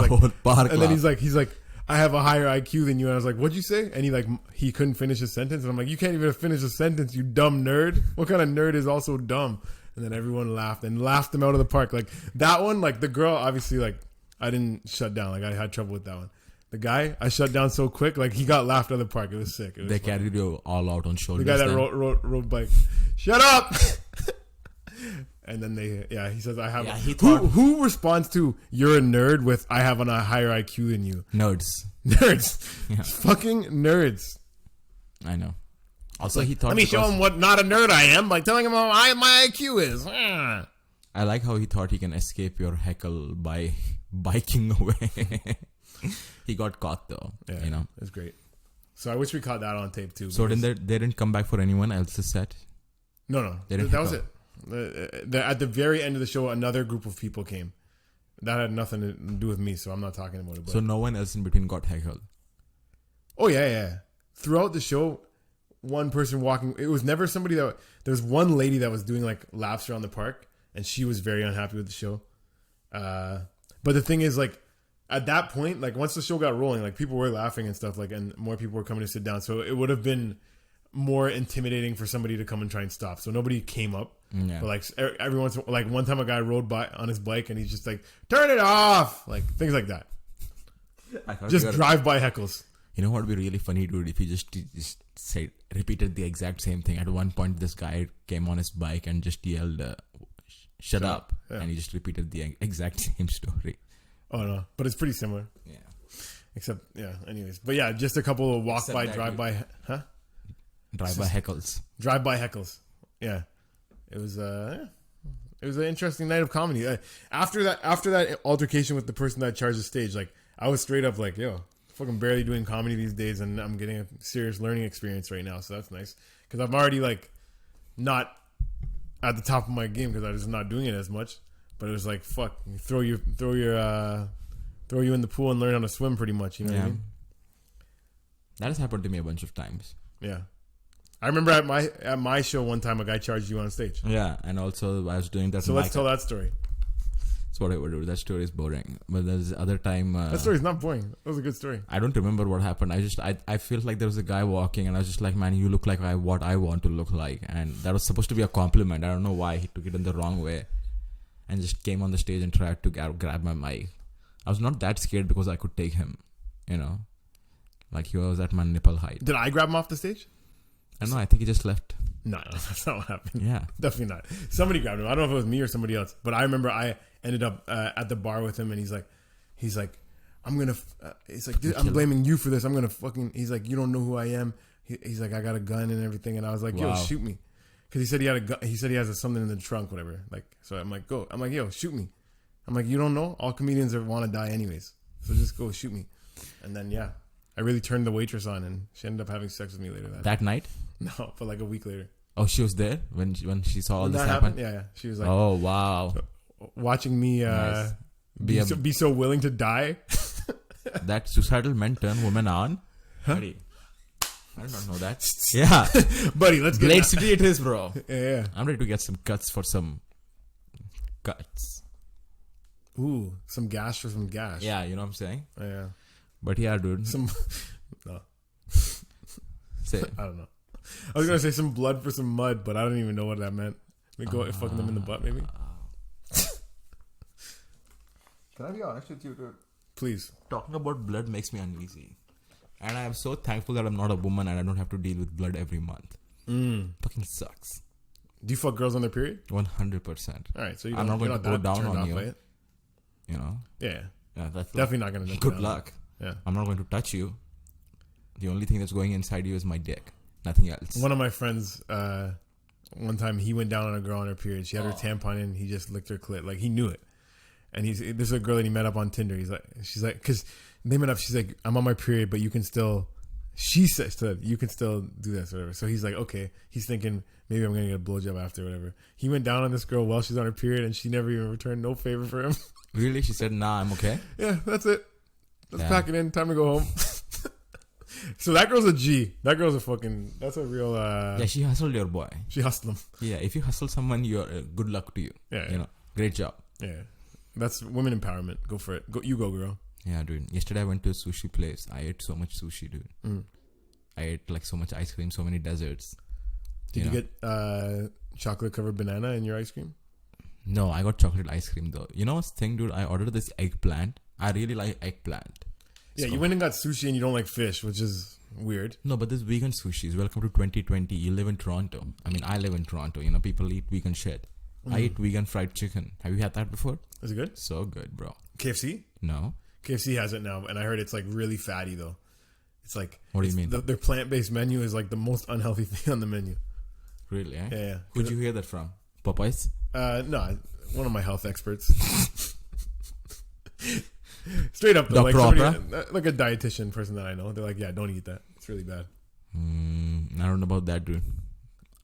he's like, I have a higher IQ than you. And I was like, what'd you say? And he couldn't finish his sentence. And I'm like, you can't even finish a sentence, you dumb nerd. What kind of nerd is also dumb? And then everyone laughed and laughed him out of the park. Like that one, like the girl, obviously, like I didn't shut down. Like I had trouble with that one. The guy, I shut down so quick, like he got laughed out of the park. It was sick. They carried you all out on shoulders. The guy that rode bike, shut up. And then he says, I have. Yeah, who responds to you're a nerd with I have a higher IQ than you? Nerds. Yeah. Fucking nerds. I know. Also, he thought. Let me show him what not a nerd I am by telling him how high my IQ is. I like how he thought he can escape your heckle by biking away. He got caught though. Yeah, you know, it's great. So I wish we caught that on tape too. So then they didn't come back for anyone else's set. No, that was it. At the very end of the show, another group of people came. That had nothing to do with me, so I'm not talking about it. So no one else in between got heckled. Oh yeah. Throughout the show, one person walking. It was never somebody that. There was one lady that was doing like laps around the park, and she was very unhappy with the show. But the thing is, like, at that point, like once the show got rolling, like people were laughing and stuff, like, and more people were coming to sit down. So it would have been more intimidating for somebody to come and try and stop. So nobody came up. Yeah. But like every once, like one time a guy rode by on his bike and he's just like, turn it off, like things like that. Just drive by heckles. You know what would be really funny, dude? If you just repeated the exact same thing. At one point, this guy came on his bike and just yelled, "Shut up!" Yeah. And he just repeated the exact same story. Oh no, but it's pretty similar. Yeah. Except, yeah. Anyways, but yeah, just a couple of walk by, drive by, huh? Drive-by heckles. Drive-by heckles. Yeah. It was an interesting night of comedy. After that altercation with the person that charged the stage, like I was straight up like, yo, fucking barely doing comedy these days, and I'm getting a serious learning experience right now, so that's nice. Because I'm already like not at the top of my game because I'm just not doing it as much. But it was like, fuck, throw you in the pool and learn how to swim, pretty much. You know what I mean? That has happened to me a bunch of times. Yeah. I remember at my show one time a guy charged you on stage. Yeah, and also I was doing that. So let's tell that story. That's what I would do. That story is boring. But there's other time. That story is not boring. That was a good story. I don't remember what happened. I feel like there was a guy walking, and I was just like, man, you look like what I want to look like, and that was supposed to be a compliment. I don't know why he took it in the wrong way, and just came on the stage and tried to grab my mic. I was not that scared because I could take him, you know, like he was at my nipple height. Did I grab him off the stage? I don't know. I think he just left. No, that's not what happened. Yeah, definitely not. Somebody grabbed him. I don't know if it was me or somebody else, but I remember I ended up at the bar with him, and he's like, I'm gonna. He's like, I'm blaming you for this. I'm gonna fucking. He's like, you don't know who I am. He's like, I got a gun and everything, and I was like, yo, shoot me, because he said he had a gun. He said he has something in the trunk, whatever. Like, so I'm like, go. I'm like, yo, shoot me. I'm like, you don't know. All comedians want to die anyways, so just go shoot me. And then I really turned the waitress on, and she ended up having sex with me later that night. No, but like a week later. Oh, she was there when she saw all this happen? Yeah. She was like, oh, wow. Watching me be so willing to die. That suicidal men turn women on? Huh? Buddy, I don't know that. Yeah. Buddy, let's get Blade City it is, bro. Yeah. I'm ready to get some cuts for some cuts. Ooh, some gash for some gash. Yeah, you know what I'm saying? Yeah. But yeah, dude. No. Say it. I don't know. I was gonna say some blood for some mud, but I don't even know what that meant. We go fucking them in the butt, maybe. Can I be honest with you, dude? Please. Talking about blood makes me uneasy, and I am so thankful that I'm not a woman and I don't have to deal with blood every month. Fucking sucks. Do you fuck girls on their period? 100%. All right, so I'm not going to go down on you. You know. Yeah. That's definitely not going to. Good luck. Yeah. I'm not going to touch you. The only thing that's going inside you is my dick. Nothing else. One of my friends, one time he went down on a girl on her period. She had her tampon in. He just licked her clit. Like, he knew it. And this is a girl that he met up on Tinder. She's like, because they met up. She's like, I'm on my period, but you can still. She said you can still do this or whatever. So he's like, okay. He's thinking maybe I'm gonna get a blowjob after or whatever. He went down on this girl while she's on her period, and she never even returned no favor for him. Really? She said, nah, I'm okay. Yeah, that's it. Let's pack it in. Time to go home. So that girl's a G. That girl's a fucking. That's a real. Yeah, she hustled your boy. She hustled him. Yeah, if you hustle someone, you're good luck to you. Yeah, you know, great job. Yeah, that's women empowerment. Go for it. Go, you go, girl. Yeah, dude. Yesterday I went to a sushi place. I ate so much sushi, dude. I ate like so much ice cream, so many desserts. Did you get chocolate covered banana in your ice cream? No, I got chocolate ice cream though. You know what's the thing, dude? I ordered this eggplant. I really like eggplant. Yeah, you went and got sushi and you don't like fish, which is weird. No, but this vegan sushi is welcome to 2020. You live in Toronto. I mean, I live in Toronto. You know, people eat vegan shit. I eat vegan fried chicken. Have you had that before? Is it good? So good, bro. KFC? No. KFC has it now, and I heard it's like really fatty though. It's like, what do you mean? Their plant-based menu is like the most unhealthy thing on the menu. Really? Eh? Yeah. Who'd you hear that from? Popeyes? No, one of my health experts. Straight up though, like a dietitian person that I know. They're like, yeah, don't eat that. It's really bad. I don't know about that, dude.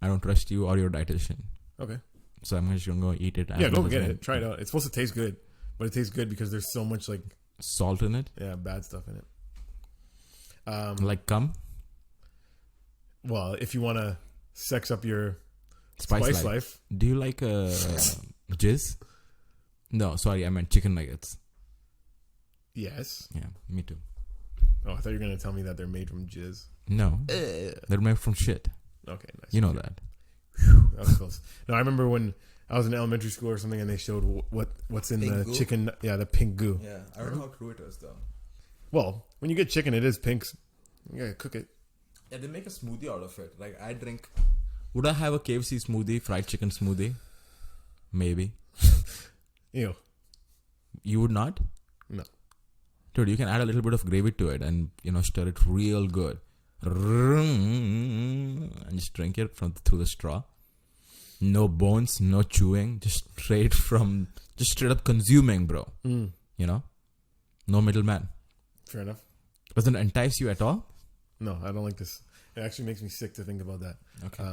I don't trust you or your dietitian. Okay. So I'm just gonna go eat it. Yeah, go get it. Try it out. It's supposed to taste good, but it tastes good because there's so much like salt in it. Yeah, bad stuff in it. Like cum. Well, if you want to sex up your Spice Lyf. Do you like jizz? No, sorry, I meant chicken nuggets. Yes. Yeah, me too. Oh, I thought you were gonna tell me that they're made from jizz. No, they're made from shit. Okay, nice. You know that. Whew, that was close. No, I remember when I was in elementary school or something, and they showed what's in the chicken. Yeah, the pink goo. Yeah, I don't know how true it is though. Well, when you get chicken, it is pinks. You gotta cook it. Yeah, they make a smoothie out of it. Like I drink. Would I have a KFC smoothie, fried chicken smoothie? Maybe. Ew. You would not? No. Dude, you can add a little bit of gravy to it and, stir it real good. and just drink it through the straw. No bones, no chewing, just straight up consuming, bro. You know, no middleman. Fair enough. Doesn't it entice you at all? No, I don't like this. It actually makes me sick to think about that. Okay.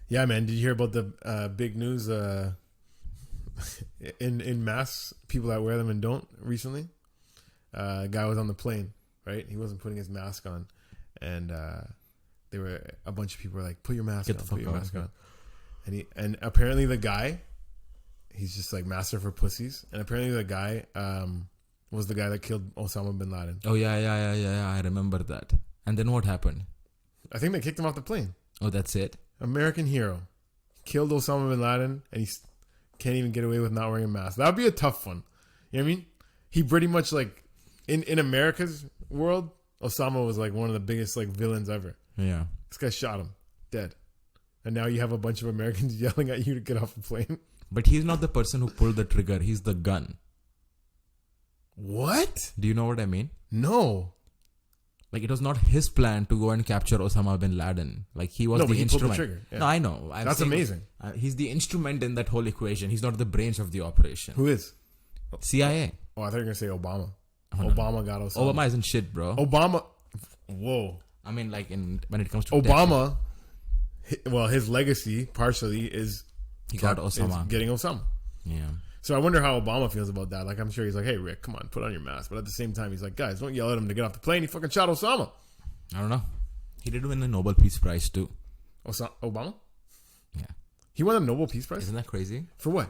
Yeah, man. Did you hear about the big news in masks? People that wear them and don't recently. A guy was on the plane, right? He wasn't putting his mask on, and they were a bunch of people were like, "Put your mask on, put your mask on." And apparently the guy, he's just like master for pussies. And apparently the guy was the guy that killed Osama bin Laden. Oh yeah. I remember that. And then what happened? I think they kicked him off the plane. Oh, that's it. American hero killed Osama bin Laden, and he can't even get away with not wearing a mask. That would be a tough one. You know what I mean? He pretty much like in America's world, Osama was like one of the biggest like villains ever. Yeah. This guy shot him dead. And now you have a bunch of Americans yelling at you to get off the plane. But he's not the person who pulled the trigger. He's the gun. What? Do you know what I mean? No. Like, it was not his plan to go and capture Osama bin Laden. Like, he was the instrument. Pulled the trigger. Yeah. No, I know. That's amazing. He's the instrument in that whole equation. He's not the brains of the operation. Who is? CIA. Oh, I thought you were going to say Obama. Oh, Obama got Osama. Obama isn't shit, bro. Obama. Whoa. I mean, like, when it comes to Obama, his legacy partially is he got Osama. Getting Osama. Yeah. So I wonder how Obama feels about that. Like, I'm sure he's like, hey, Rick, come on, put on your mask. But at the same time, he's like, guys, don't yell at him to get off the plane. He fucking shot Osama. I don't know. He did win the Nobel Peace Prize, too. Obama? Yeah. He won a Nobel Peace Prize? Isn't that crazy? For what?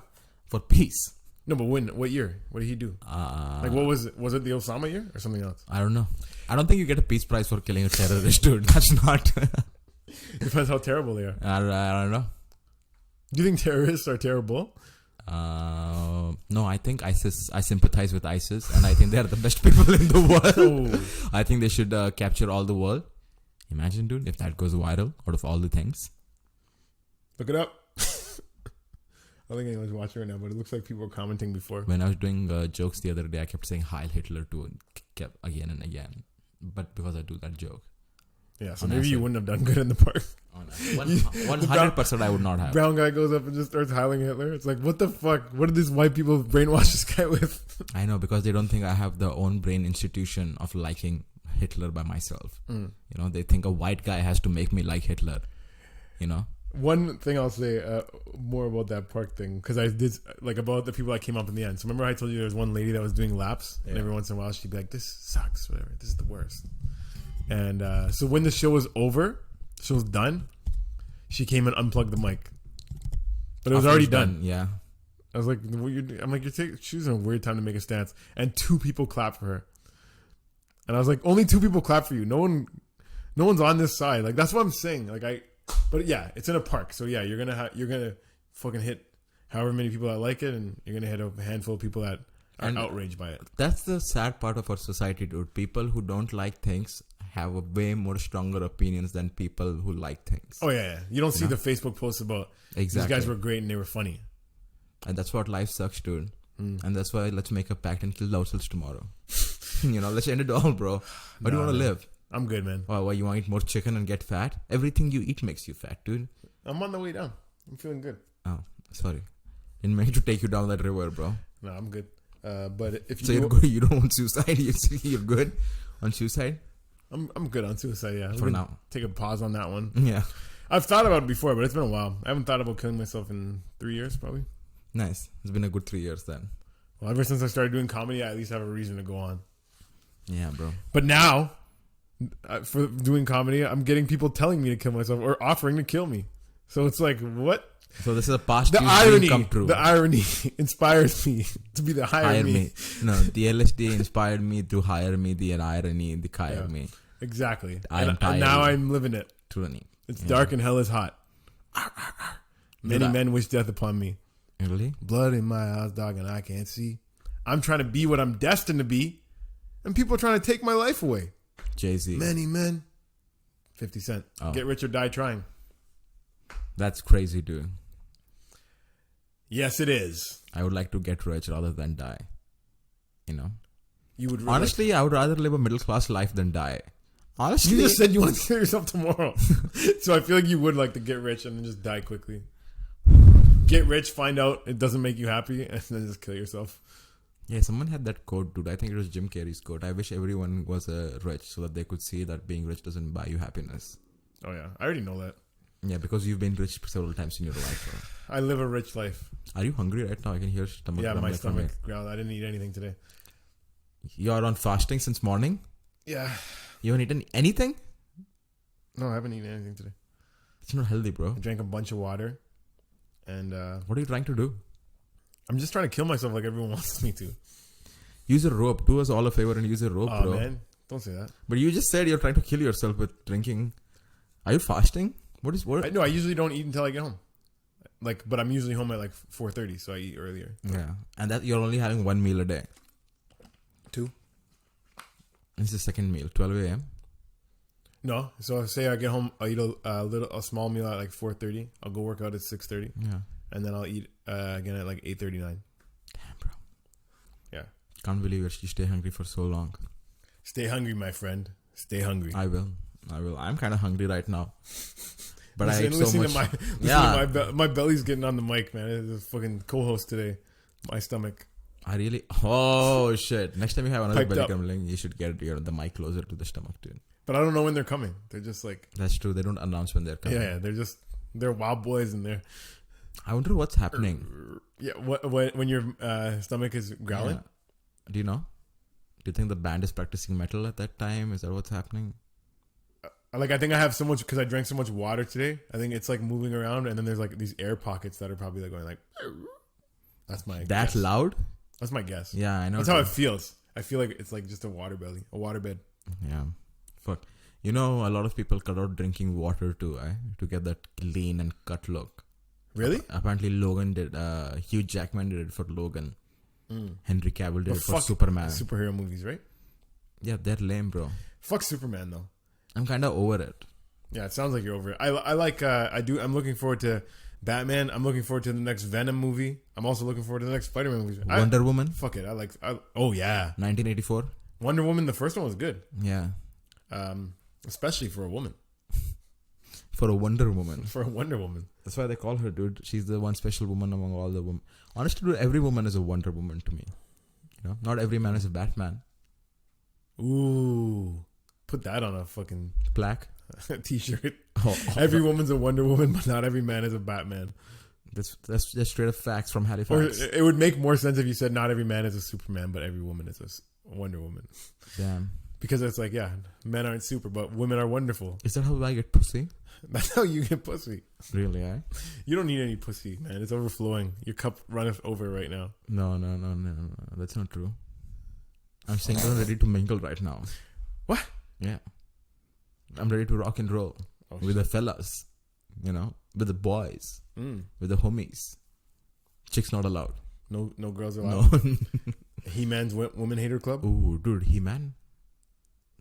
For peace. No, but when? What year? What did he do? Like, what was it? Was it the Osama year or something else? I don't know. I don't think you get a peace prize for killing a terrorist, dude. That's not... Depends how terrible they are. I don't know. Do you think terrorists are terrible? No, I think I sympathize with ISIS, and I think they're the best people in the world. Oh. I think they should capture all the world. Imagine, dude, if that goes viral out of all the things. Look it up. I don't think anyone's watching right now, but it looks like people were commenting before. When I was doing jokes the other day, I kept saying Heil Hitler to kept again and again, but because I do that joke. Yeah, so maybe you wouldn't have done good in the park. 100% I would not have. Brown guy goes up and just starts howling Hitler. It's like, what the fuck? What did these white people brainwash this guy with? I know, because they don't think I have the own brain institution of liking Hitler by myself. You know, they think a white guy has to make me like Hitler. You know? One thing I'll say more about that park thing, because I did, like, about the people that came up in the end. So remember I told you there was one lady that was doing laps, and every once in a while she'd be like, this sucks, whatever. This is the worst. And so when the show was over, show was done, she came and unplugged the mic. But it was already done. Yeah. I was like, you're choosing a weird time to make a stance. And 2 people clapped for her. And I was like, only 2 people clapped for you. No one's on this side. Like, that's what I'm saying. But yeah, it's in a park. So yeah, you're gonna fucking hit however many people that like it, and you're gonna hit a handful of people that are outraged by it. That's the sad part of our society, dude. People who don't like things have a way more stronger opinions than people who like things. Oh yeah. You don't see the Facebook posts about these guys were great and they were funny. And that's what life sucks, dude. And that's why let's make a pact and kill ourselves tomorrow. You know, let's end it all, bro. Why do you want to live? I'm good, man. Why you want to eat more chicken and get fat? Everything you eat makes you fat, dude. I'm on the way down. I'm feeling good. Oh, sorry. Didn't mean to take you down that river, bro. No, I'm good. But if you... So you're good, you don't want suicide? You're good on suicide? I'm good on suicide, yeah. For now. Take a pause on that one. Yeah. I've thought about it before, but it's been a while. I haven't thought about killing myself in 3 years, probably. Nice. It's been a good 3 years then. Well, ever since I started doing comedy, I at least have a reason to go on. Yeah, bro. But now, for doing comedy, I'm getting people telling me to kill myself or offering to kill me. So it's like, what? So this is a past the irony come true. The irony inspires me to be the hire me. No, the LSD inspired me to hire me. The irony, the hire me. Exactly. And now I'm living it. Tyranny. It's dark and hell is hot. Many men wish death upon me. Really? Blood in my eyes, dog, and I can't see. I'm trying to be what I'm destined to be, and people are trying to take my life away. Jay-Z. Many men. 50 Cent. Oh. Get rich or die trying. That's crazy, dude. Yes, it is. I would like to get rich rather than die. You know? You would honestly, I would rather live a middle class life than die. Honestly, you just said you want to kill yourself tomorrow. So I feel like you would like to get rich and then just die quickly. Get rich, find out it doesn't make you happy, and then just kill yourself. Yeah, someone had that quote, dude. I think it was Jim Carrey's quote. I wish everyone was rich so that they could see that being rich doesn't buy you happiness. Oh yeah, I already know that. Yeah, because you've been rich several times in your life. I live a rich life. Are you hungry right now? I can hear stomach. Yeah, my stomach growled. I didn't eat anything today. You're on fasting since morning? Yeah. You haven't eaten anything? No, I haven't eaten anything today. It's not healthy, bro. I drank a bunch of water. And what are you trying to do? I'm just trying to kill myself like everyone wants me to. Use a rope. Do us all a favor and use a rope, bro. Oh, man. Don't say that. But you just said you're trying to kill yourself with drinking. Are you fasting? What? No, I usually don't eat until I get home. But I'm usually home at 4:30, so I eat earlier. Yeah. And that you're only having one meal a day. 2. It's the second meal, 12 a.m. No, so say I get home, I eat a small meal at 4:30. I'll go work out at 6:30. Yeah. And then I'll eat again at 8:39. Damn, bro. Yeah. Can't believe you stay hungry for so long. Stay hungry, my friend. Stay hungry. I will. I'm kind of hungry right now. But I ate listen so much. to my belly's getting on the mic, man. It's a fucking co-host today. My stomach. Oh shit. Next time you have another Piped belly up. grumbling, you should get the mic closer to the stomach, dude. But I don't know when they're coming. They're just That's true. They don't announce when they're coming. Yeah, they're wild boys and they're. I wonder what's happening. Yeah, when your stomach is growling? Yeah. Do you know? Do you think the band is practicing metal at that time? Is that what's happening? I think I have so much because I drank so much water today. I think it's moving around, and then there's these air pockets that are probably going That's my guess. Loud? That's my guess. Yeah, I know. That's how it feels. I feel like it's just a water belly, a water bed. Yeah. Fuck. You know, a lot of people cut out drinking water too, to get that lean and cut look. Really? Apparently Logan did, Hugh Jackman did it for Logan. Henry Cavill did it for Superman. Superhero movies, right? Yeah, they're lame, bro. Fuck Superman, though. I'm kind of over it. Yeah, it sounds like you're over it. I'm looking forward to Batman. I'm looking forward to the next Venom movie. I'm also looking forward to the next Spider-Man movie. Wonder Woman? Fuck it. Oh, yeah. 1984? Wonder Woman, the first one was good. Yeah. Especially for a woman. For a Wonder Woman. For a Wonder Woman. That's why they call her, dude. She's the one special woman among all the women. Honestly, dude, every woman is a Wonder Woman to me. You know, not every man is a Batman. Ooh. Put that on a fucking plaque t-shirt. Every woman's a Wonder Woman, but not every man is a Batman. That's just straight up facts from Halifax. Or it would make more sense if you said not every man is a Superman, but every woman is a Wonder Woman. Damn. Because it's men aren't super, but women are wonderful. Is that how I get pussy? That's how you get pussy. Really, eh? You don't need any pussy, man. It's overflowing. Your cup runneth over right now. No. That's not true. I'm single and ready to mingle right now. What? Yeah. I'm ready to rock and roll with the fellas, with the boys, with the homies. Chicks not allowed. No girls allowed. No. He-Man's Woman Hater Club. Ooh, dude, He-Man.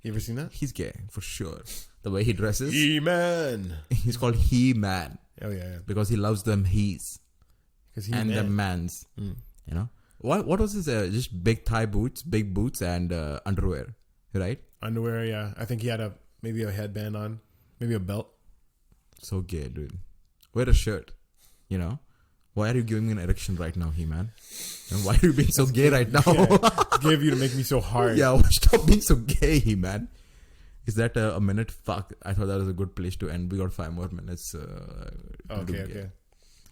You ever seen that? He's gay for sure. The way he dresses. He-Man. He's called He-Man. Oh yeah. Because he loves them he's. And the mans. What was his just big thigh boots, big boots, and underwear, right? Underwear, yeah. I think he had maybe a headband on, maybe a belt. So gay, dude. Wear a shirt, Why are you giving me an erection right now, He-Man? And why are you being so gay right now? Gave you to make me so hard. Yeah, stop being so gay, He-Man. Is that a minute? Fuck. I thought that was a good place to end. We got 5 more minutes. Okay.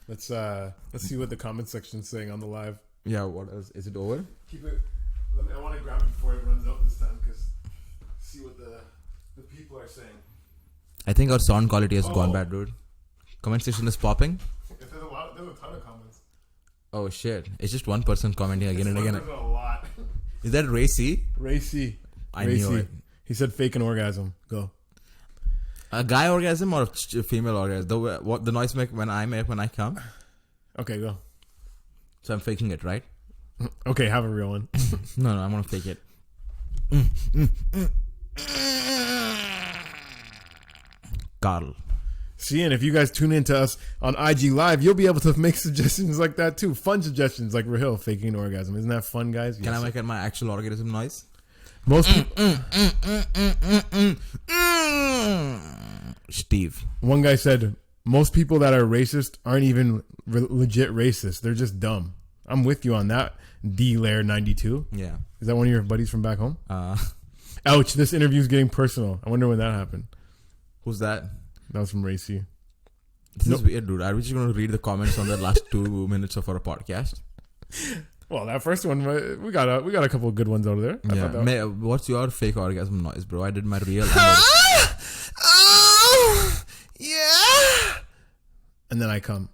Let's see what the comment section's saying on the live. Yeah, what else? Is it over? Keep it. I want to grab it before it runs out this time because see what the people are saying. I think our sound quality has gone bad, dude. Comment section is popping. There's a ton of comments. Oh shit! It's just one person commenting again and again. There's a lot. Is that Ray C? Ray C. I knew it. He said fake an orgasm. Go. A guy orgasm or a female orgasm? The noise make when I come? Okay, go. So I'm faking it, right? Okay, have a real one. No, I'm gonna fake it. Carl. See, and if you guys tune in to us on IG Live, you'll be able to make suggestions like that too. Fun suggestions like Rahil faking an orgasm. Isn't that fun, guys? Can I make it my actual orgasm noise? Most Steve. One guy said most people that are racist aren't even legit racist. They're just dumb. I'm with you on that. D-Lair92. Yeah. Is that one of your buddies from back home? Ouch, this interview's getting personal. I wonder when that happened. Who's that? That was from Racy. This is weird, dude. Are we just going to read the comments on the last 2 minutes of our podcast? Well, that first one, we got a couple of good ones out of there. Yeah. What's your fake orgasm noise, bro? I did my real. Yeah. And then I come.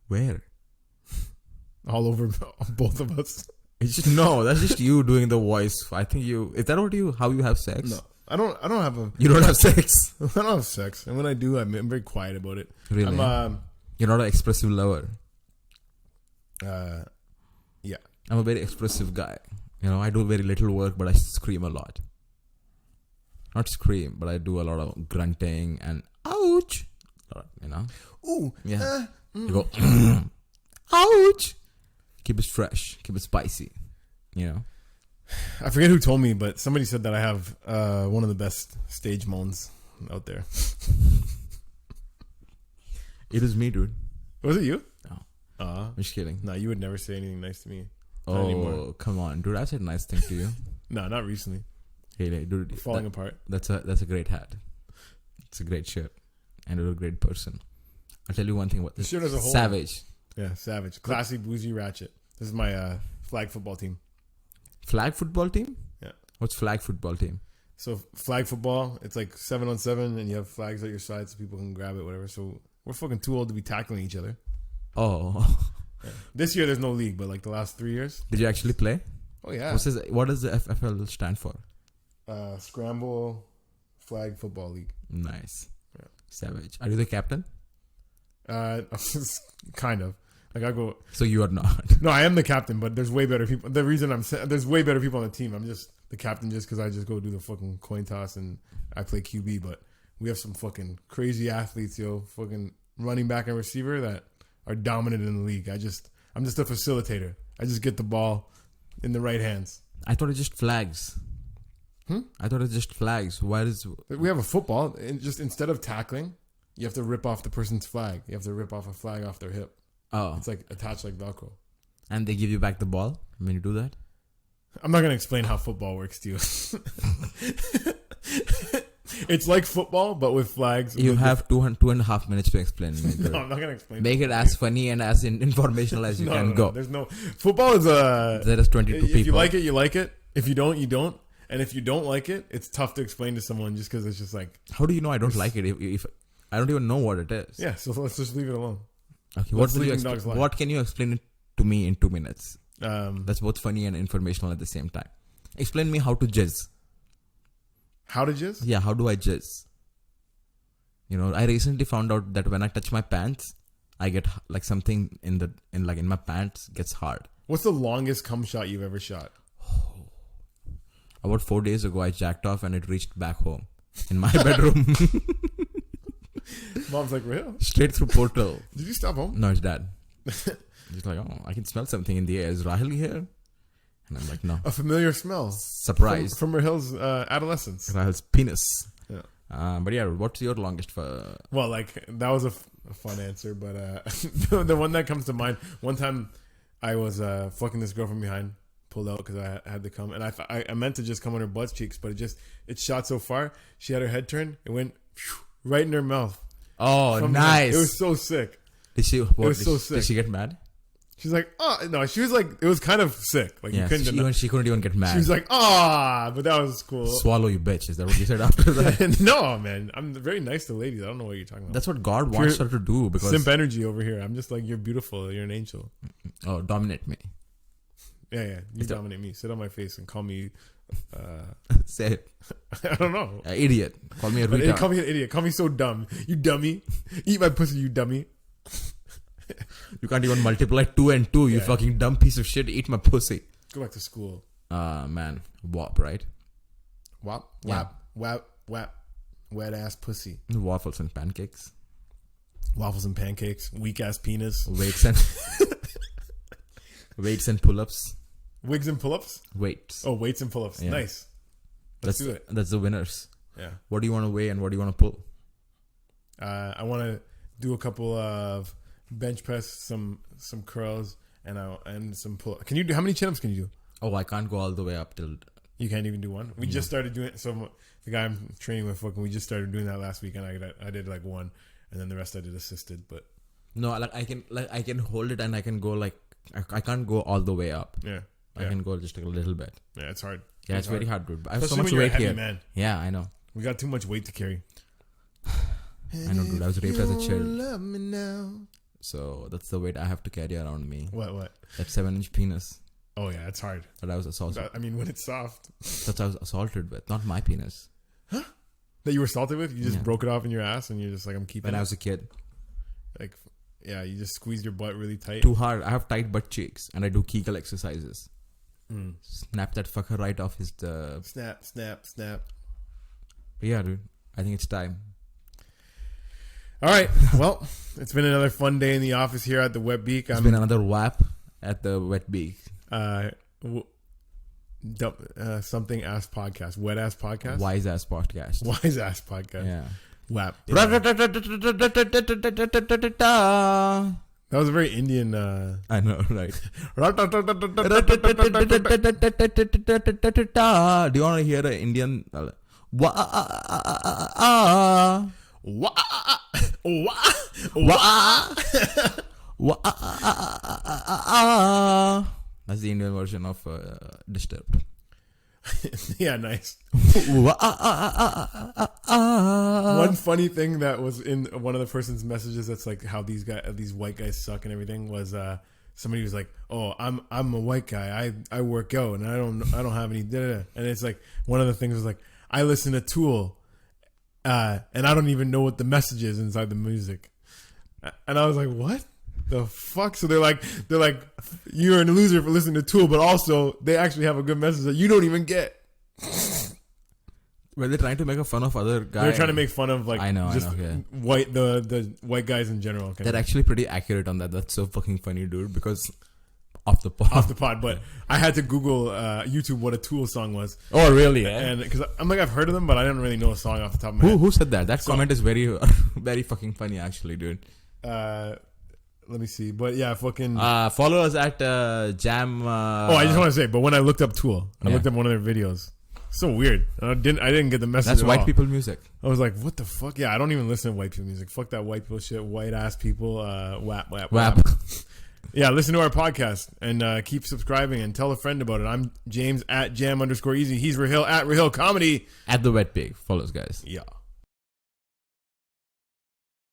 Where? All over both of us. It's just that's just you doing the voice. I think is that how you have sex? No. I don't have You don't have sex? I don't have sex. And when I do, I'm very quiet about it. Really? You're not an expressive lover. Yeah. I'm a very expressive guy. I do very little work, but I scream a lot. Not scream, but I do a lot of grunting and ouch. Ooh. Yeah. You go ouch. Keep it fresh. Keep it spicy. I forget who told me, but somebody said that I have one of the best stage moans out there. It was me, dude. Was it you? No. I'm just kidding. No, you would never say anything nice to me. Oh, anymore. Come on, dude. I said nice thing to you. No, not recently. Hey, dude. Falling apart. That's a great hat. It's a great shirt. And you're a great person. I'll tell you one thing about this. The shirt as a whole. Savage. Yeah, savage. Classy, bougie, ratchet. This is my flag football team. Flag football team? Yeah. What's flag football team? So flag football, it's like 7-on-7 and you have flags at your side so people can grab it, whatever. So we're fucking too old to be tackling each other. Oh. Yeah. This year there's no league, but like the last 3 years. Did you actually play? Oh yeah. What does the FFL stand for? Scramble Flag Football League. Nice. Yeah. Savage. Are you the captain? Kind of. Like I go. So you are not. No, I am the captain, but there's way better people. The reason there's way better people on the team. I'm just the captain just because I just go do the fucking coin toss and I play QB. But we have some fucking crazy athletes, fucking running back and receiver that are dominant in the league. I'm just a facilitator. I just get the ball in the right hands. I thought it's just flags. I thought it's just flags. Why is we have a football? And just instead of tackling, you have to rip off the person's flag. You have to rip off a flag off their hip. Oh, it's like attached like Velcro. And they give you back the ball when you do that? I'm not gonna explain how football works to you. It's like football, but with flags. You have 2.5 minutes to explain. No, I'm not gonna explain. Make it as funny and as informational as you can go. There's no football is there is 22 people. If you like it, you like it. If you don't, you don't. And if you don't like it, it's tough to explain to someone just because it's just like. How do you know I don't like it? If I don't even know what it is. Yeah, so let's just leave it alone. Okay, what can you explain it to me in 2 minutes? That's both funny and informational at the same time. Explain me how to jizz. How to jizz? Yeah, how do I jizz? I recently found out that when I touch my pants, I get like something in my pants gets hard. What's the longest cum shot you've ever shot? About 4 days ago, I jacked off and it reached back home in my bedroom. Mom's like, real? Straight through portal. Did you stop home? No, it's Dad. He's like, oh, I can smell something in the air. Is Rahil here? And I'm like, no. A familiar smell. Surprise. From Rahil's adolescence. Rahil's penis. Yeah. But yeah, what's your longest? Well, like, that was a fun answer, but the one that comes to mind, one time I was fucking this girl from behind, pulled out because I had to come, and I meant to just come on her butt cheeks, but it shot so far, she had her head turned, it went right in her mouth. Oh, nice. It was so sick. Did she? It was so sick. Did she get mad? She's like, oh no. She was like, it was kind of sick. Like yeah, she couldn't even get mad. She was like, but that was cool. Swallow, you bitch. Is that what you said after that? No, man. I'm very nice to ladies. I don't know what you're talking about. That's what God wants her to do. Because simp energy over here. I'm just like, you're beautiful. You're an angel. Oh, dominate me. Yeah. You dominate me. Sit on my face and call me. Say it. I don't know. Idiot. Call me a retard. Call me an idiot. Call me so dumb. You dummy. Eat my pussy, you dummy. You can't even multiply 2 and 2. You fucking dumb piece of shit. Eat my pussy. Go back to school. Man. WAP, right? WAP? Yeah. WAP. Wet ass pussy. Waffles and pancakes. Waffles and pancakes. Weak ass penis. Weights and pull-ups. Wigs and pull-ups? Weights. Oh, weights and pull-ups. Yeah. Nice. Let's do it. That's the winners. Yeah. What do you want to weigh and what do you want to pull? I want to do a couple of bench press, some curls, and some pull. Can you do? How many chin-ups can you do? Oh, I can't go all the way up till. You can't even do one. We just started doing. So the guy I'm training with, fucking, we just started doing that last week, and I did like one, and then the rest I did assisted. But no, I can hold it and I can go like I can't go all the way up. Yeah. I can go just like a little bit. Yeah, it's hard. Yeah, it's very hard, dude. I have Especially so much weight heavy, here. Man. Yeah, I know. We got too much weight to carry. I know, dude. I was raped as a child. Love me now. So that's the weight I have to carry around me. What? That 7-inch penis. Oh yeah, it's hard. That I was assaulted. I mean, when it's soft. That I was assaulted with, not my penis. Huh? That you were assaulted with? You just broke it off in your ass, and you're just like, I'm keeping. When it? I was a kid. Like, yeah, you just squeezed your butt really tight. Too hard. I have tight butt cheeks, and I do Kegel exercises. Snap that fucker right off his. Snap. But yeah, dude. I think it's time. All right. Well, it's been another fun day in the office here at the Wet Beak. It's been another WAP at the Wet Beak. Something ass podcast. Wet ass podcast. Wise ass podcast. Wise ass podcast. Yeah. WAP. That was a very Indian. I know, right? Do you want to hear an Indian? That's the Indian version of Disturbed. Yeah, nice. One funny thing that was in one of the person's messages that's like how these white guys suck and everything was somebody was like, "Oh, I'm a white guy. I work out and I don't have any da-da-da." And it's like one of the things was like, "I listen to Tool and I don't even know what the message is inside the music." And I was like, "What the fuck?" So they're like, "You're a loser for listening to Tool," but also they actually have a good message that you don't even get. Well, they're trying to make a fun of other guys. They're trying to make fun of like white the white guys in general. They're actually pretty accurate on that. That's so fucking funny, dude. Because off the pod. But I had to Google YouTube what a Tool song was. Oh, really? Yeah. And because I'm like, I've heard of them, but I didn't really know a song off the top of my head. Who said that? That comment is very very fucking funny, actually, dude. Let me see. But yeah, fucking follow us at Jam. I just want to say, but when I looked up Tool, I looked up one of their videos. So weird. I didn't get the message. That's white people music. I was like, what the fuck? Yeah, I don't even listen to white people music. Fuck that white people shit. White ass people. Wap. Yeah, listen to our podcast and keep subscribing and tell a friend about it. I'm James at Jam_Easy. He's Rahil at Rahil Comedy. At the Wet Pig. Follow us, guys. Yeah.